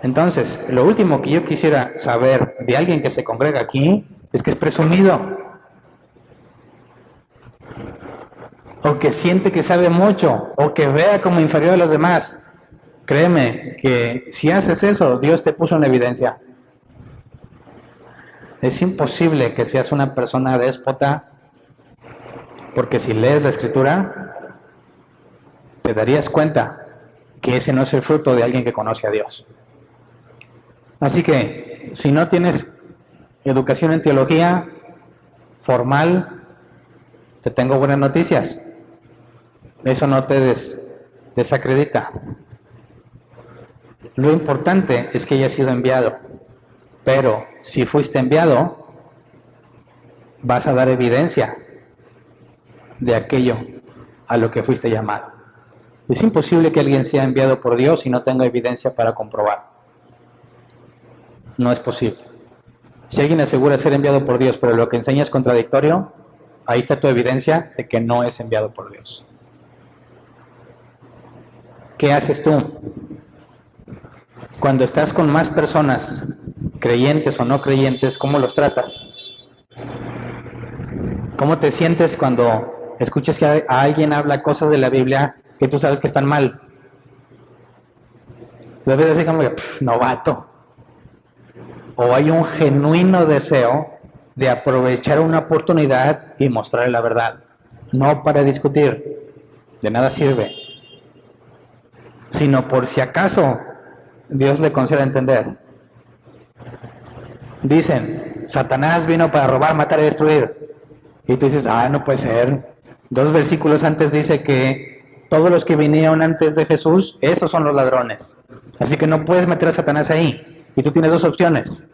Entonces, lo último que yo quisiera saber de alguien que se congrega aquí es que es presumido. O que siente que sabe mucho, o que vea como inferior a los demás. Créeme que si haces eso, Dios te puso en evidencia. Es imposible que seas una persona déspota, porque si lees la Escritura, te darías cuenta que ese no es el fruto de alguien que conoce a Dios. Así que, si no tienes educación en teología formal, te tengo buenas noticias. Eso no te desacredita. Lo importante es que hayas sido enviado. Pero si fuiste enviado, vas a dar evidencia de aquello a lo que fuiste llamado. Es imposible que alguien sea enviado por Dios y no tenga evidencia para comprobar. No es posible. Si alguien asegura ser enviado por Dios, pero lo que enseña es contradictorio, ahí está tu evidencia de que no es enviado por Dios. ¿Qué haces tú? Cuando estás con más personas, creyentes o no creyentes, ¿cómo los tratas? ¿Cómo te sientes cuando escuchas que a alguien habla cosas de la Biblia que tú sabes que están mal? Lo ves así como que, novato. O hay un genuino deseo de aprovechar una oportunidad y mostrarle la verdad. No para discutir, de nada sirve. Sino por si acaso Dios le conceda entender. Dicen, Satanás vino para robar, matar y destruir. Y tú dices, no puede ser. 2 versículos antes dice que todos los que vinieron antes de Jesús, esos son los ladrones. Así que no puedes meter a Satanás ahí. Y tú tienes 2 opciones.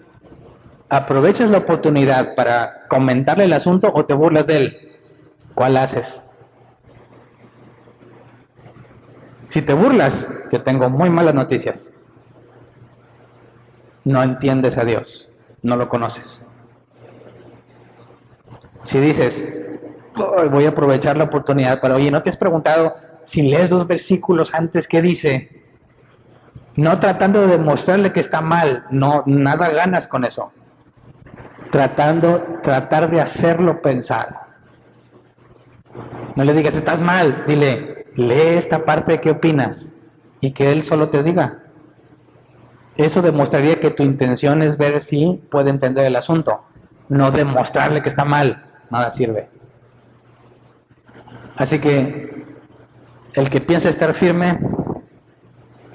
¿Aprovechas la oportunidad para comentarle el asunto o te burlas de él? ¿Cuál haces? Si te burlas, te tengo muy malas noticias. No entiendes a Dios, no lo conoces. Si dices, voy a aprovechar la oportunidad para, oye, ¿no te has preguntado si lees 2 versículos antes qué dice? No tratando de demostrarle que está mal, no, nada ganas con eso. Tratar de hacerlo pensar. No le digas, estás mal, dile, lee esta parte, ¿qué opinas? Y que él solo te diga. Eso demostraría que tu intención es ver si puede entender el asunto, no demostrarle que está mal, nada sirve. Así que el que piensa estar firme,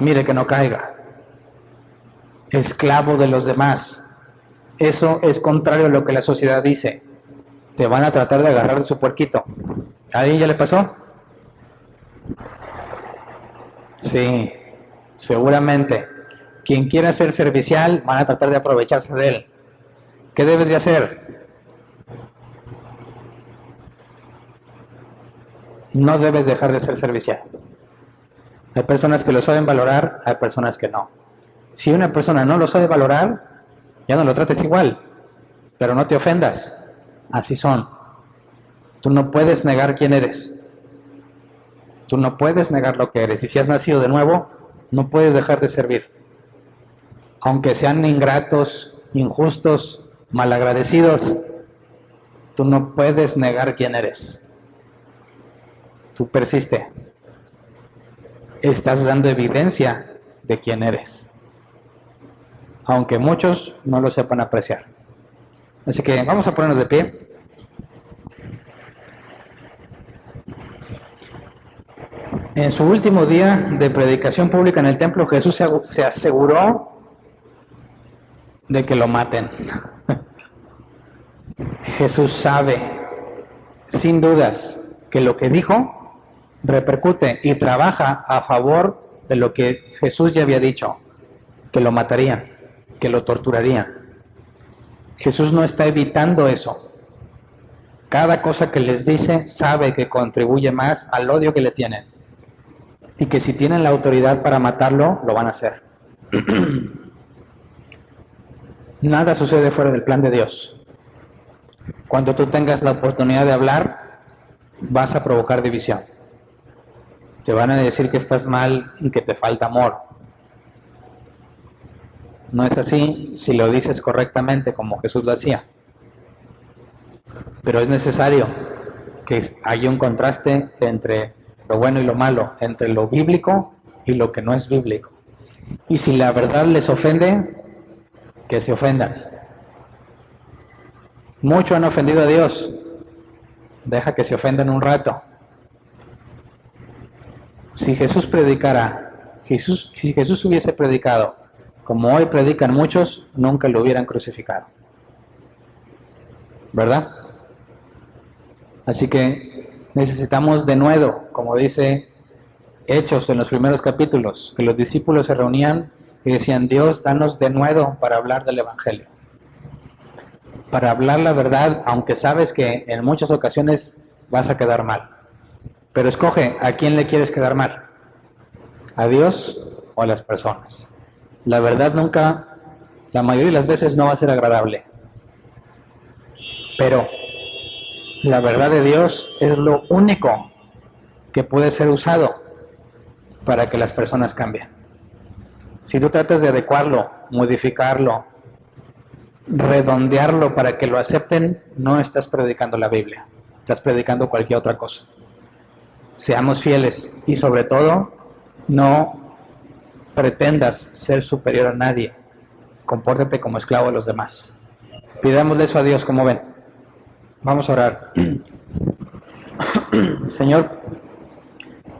mire que no caiga. Esclavo de los demás. Eso es contrario a lo que la sociedad dice. Te van a tratar de agarrar de su puerquito. ¿A alguien ya le pasó? Sí, seguramente. Quien quiera ser servicial, van a tratar de aprovecharse de él. ¿Qué debes de hacer? No debes dejar de ser servicial. Hay personas que lo saben valorar, hay personas que no. Si una persona no lo sabe valorar, ya no lo trates igual, pero no te ofendas. Así son. Tú no puedes negar quién eres. Tú no puedes negar lo que eres. Y si has nacido de nuevo, no puedes dejar de servir. Aunque sean ingratos, injustos, malagradecidos, tú no puedes negar quién eres. Tú persiste. Estás dando evidencia de quién eres. aunque muchos no lo sepan apreciar. Así que vamos a ponernos de pie. En su último día de predicación pública en el templo, Jesús se aseguró de que lo maten. Jesús sabe, sin dudas, que lo que dijo repercute y trabaja a favor de lo que Jesús ya había dicho, que lo matarían, que lo torturarían. Jesús no está evitando eso. Cada cosa que les dice sabe que contribuye más al odio que le tienen y que si tienen la autoridad para matarlo, lo van a hacer. Nada sucede fuera del plan de Dios. Cuando tú tengas la oportunidad de hablar, vas a provocar división. Te van a decir que estás mal y que te falta amor. No es así si lo dices correctamente como Jesús lo hacía. Pero es necesario que haya un contraste entre lo bueno y lo malo, entre lo bíblico y lo que no es bíblico. Y si la verdad les ofende, que se ofendan. Muchos han ofendido a Dios. Deja que se ofendan un rato. Si Jesús predicara, si Jesús hubiese predicado como hoy predican muchos, nunca lo hubieran crucificado. ¿Verdad? Así que necesitamos denuedo, como dice Hechos en los primeros capítulos, que los discípulos se reunían y decían: Dios, danos denuedo para hablar del Evangelio. Para hablar la verdad, aunque sabes que en muchas ocasiones vas a quedar mal. Pero escoge a quién le quieres quedar mal, a Dios o a las personas. La verdad nunca, la mayoría de las veces no va a ser agradable. Pero la verdad de Dios es lo único que puede ser usado para que las personas cambien. Si tú tratas de adecuarlo, modificarlo, redondearlo para que lo acepten, no estás predicando la Biblia, estás predicando cualquier otra cosa. Seamos fieles y sobre todo no pretendas ser superior a nadie. Compórtate como esclavo de los demás. Pidámosle eso a Dios, como ven. Vamos a orar. Señor,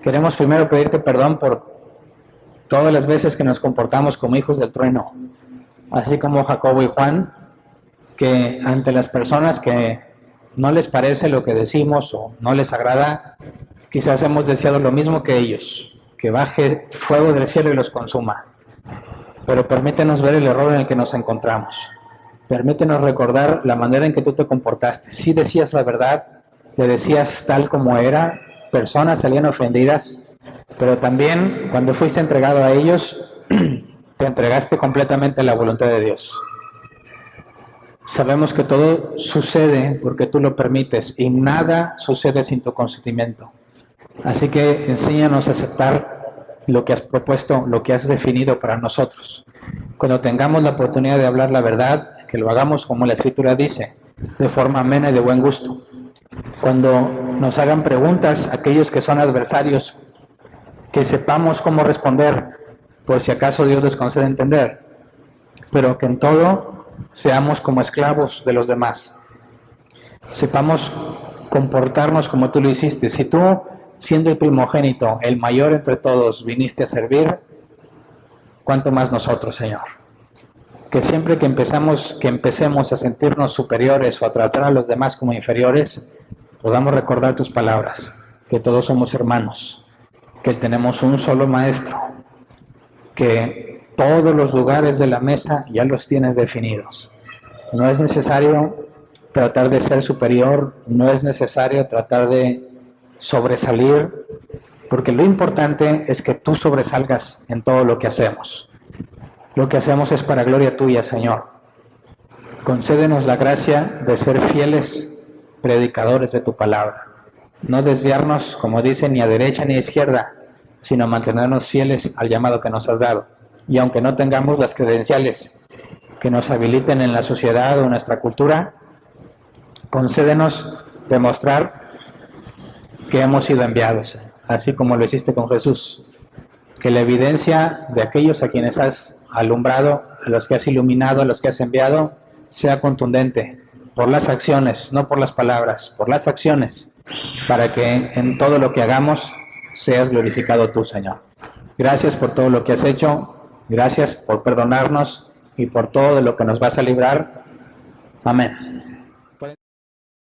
queremos primero pedirte perdón por todas las veces que nos comportamos como hijos del trueno, así como Jacobo y Juan, que ante las personas que no les parece lo que decimos o no les agrada, quizás hemos deseado lo mismo que ellos, que baje fuego del cielo y los consuma. Pero permítenos ver el error en el que nos encontramos. Permítenos recordar la manera en que tú te comportaste. Si decías la verdad, le decías tal como era, personas salían ofendidas, pero también cuando fuiste entregado a ellos, te entregaste completamente a la voluntad de Dios. Sabemos que todo sucede porque tú lo permites y nada sucede sin tu consentimiento. Así que enséñanos a aceptar lo que has propuesto, lo que has definido para nosotros. Cuando tengamos la oportunidad de hablar la verdad, que lo hagamos como la Escritura dice, de forma amena y de buen gusto. Cuando nos hagan preguntas aquellos que son adversarios, que sepamos cómo responder, por si acaso Dios les concede entender, pero que en todo seamos como esclavos de los demás. Sepamos comportarnos como tú lo hiciste. Si tú, siendo el primogénito, el mayor entre todos, viniste a servir, ¿cuánto más nosotros, Señor? Que siempre que empecemos a sentirnos superiores o a tratar a los demás como inferiores, podamos recordar tus palabras, que todos somos hermanos, que tenemos un solo maestro, que todos los lugares de la mesa ya los tienes definidos. No es necesario tratar de ser superior, no es necesario tratar de sobresalir, porque lo importante es que tú sobresalgas en todo lo que hacemos. Lo que hacemos es para gloria tuya, Señor. Concédenos la gracia de ser fieles predicadores de tu palabra. No desviarnos, como dice, ni a derecha ni a izquierda, sino mantenernos fieles al llamado que nos has dado. Y aunque no tengamos las credenciales que nos habiliten en la sociedad o en nuestra cultura, concédenos demostrar que hemos sido enviados, así como lo hiciste con Jesús. Que la evidencia de aquellos a quienes has alumbrado, a los que has iluminado, a los que has enviado, sea contundente por las acciones, no por las palabras, por las acciones, para que en todo lo que hagamos seas glorificado tú, Señor. Gracias por todo lo que has hecho, gracias por perdonarnos y por todo de lo que nos vas a librar. Amén.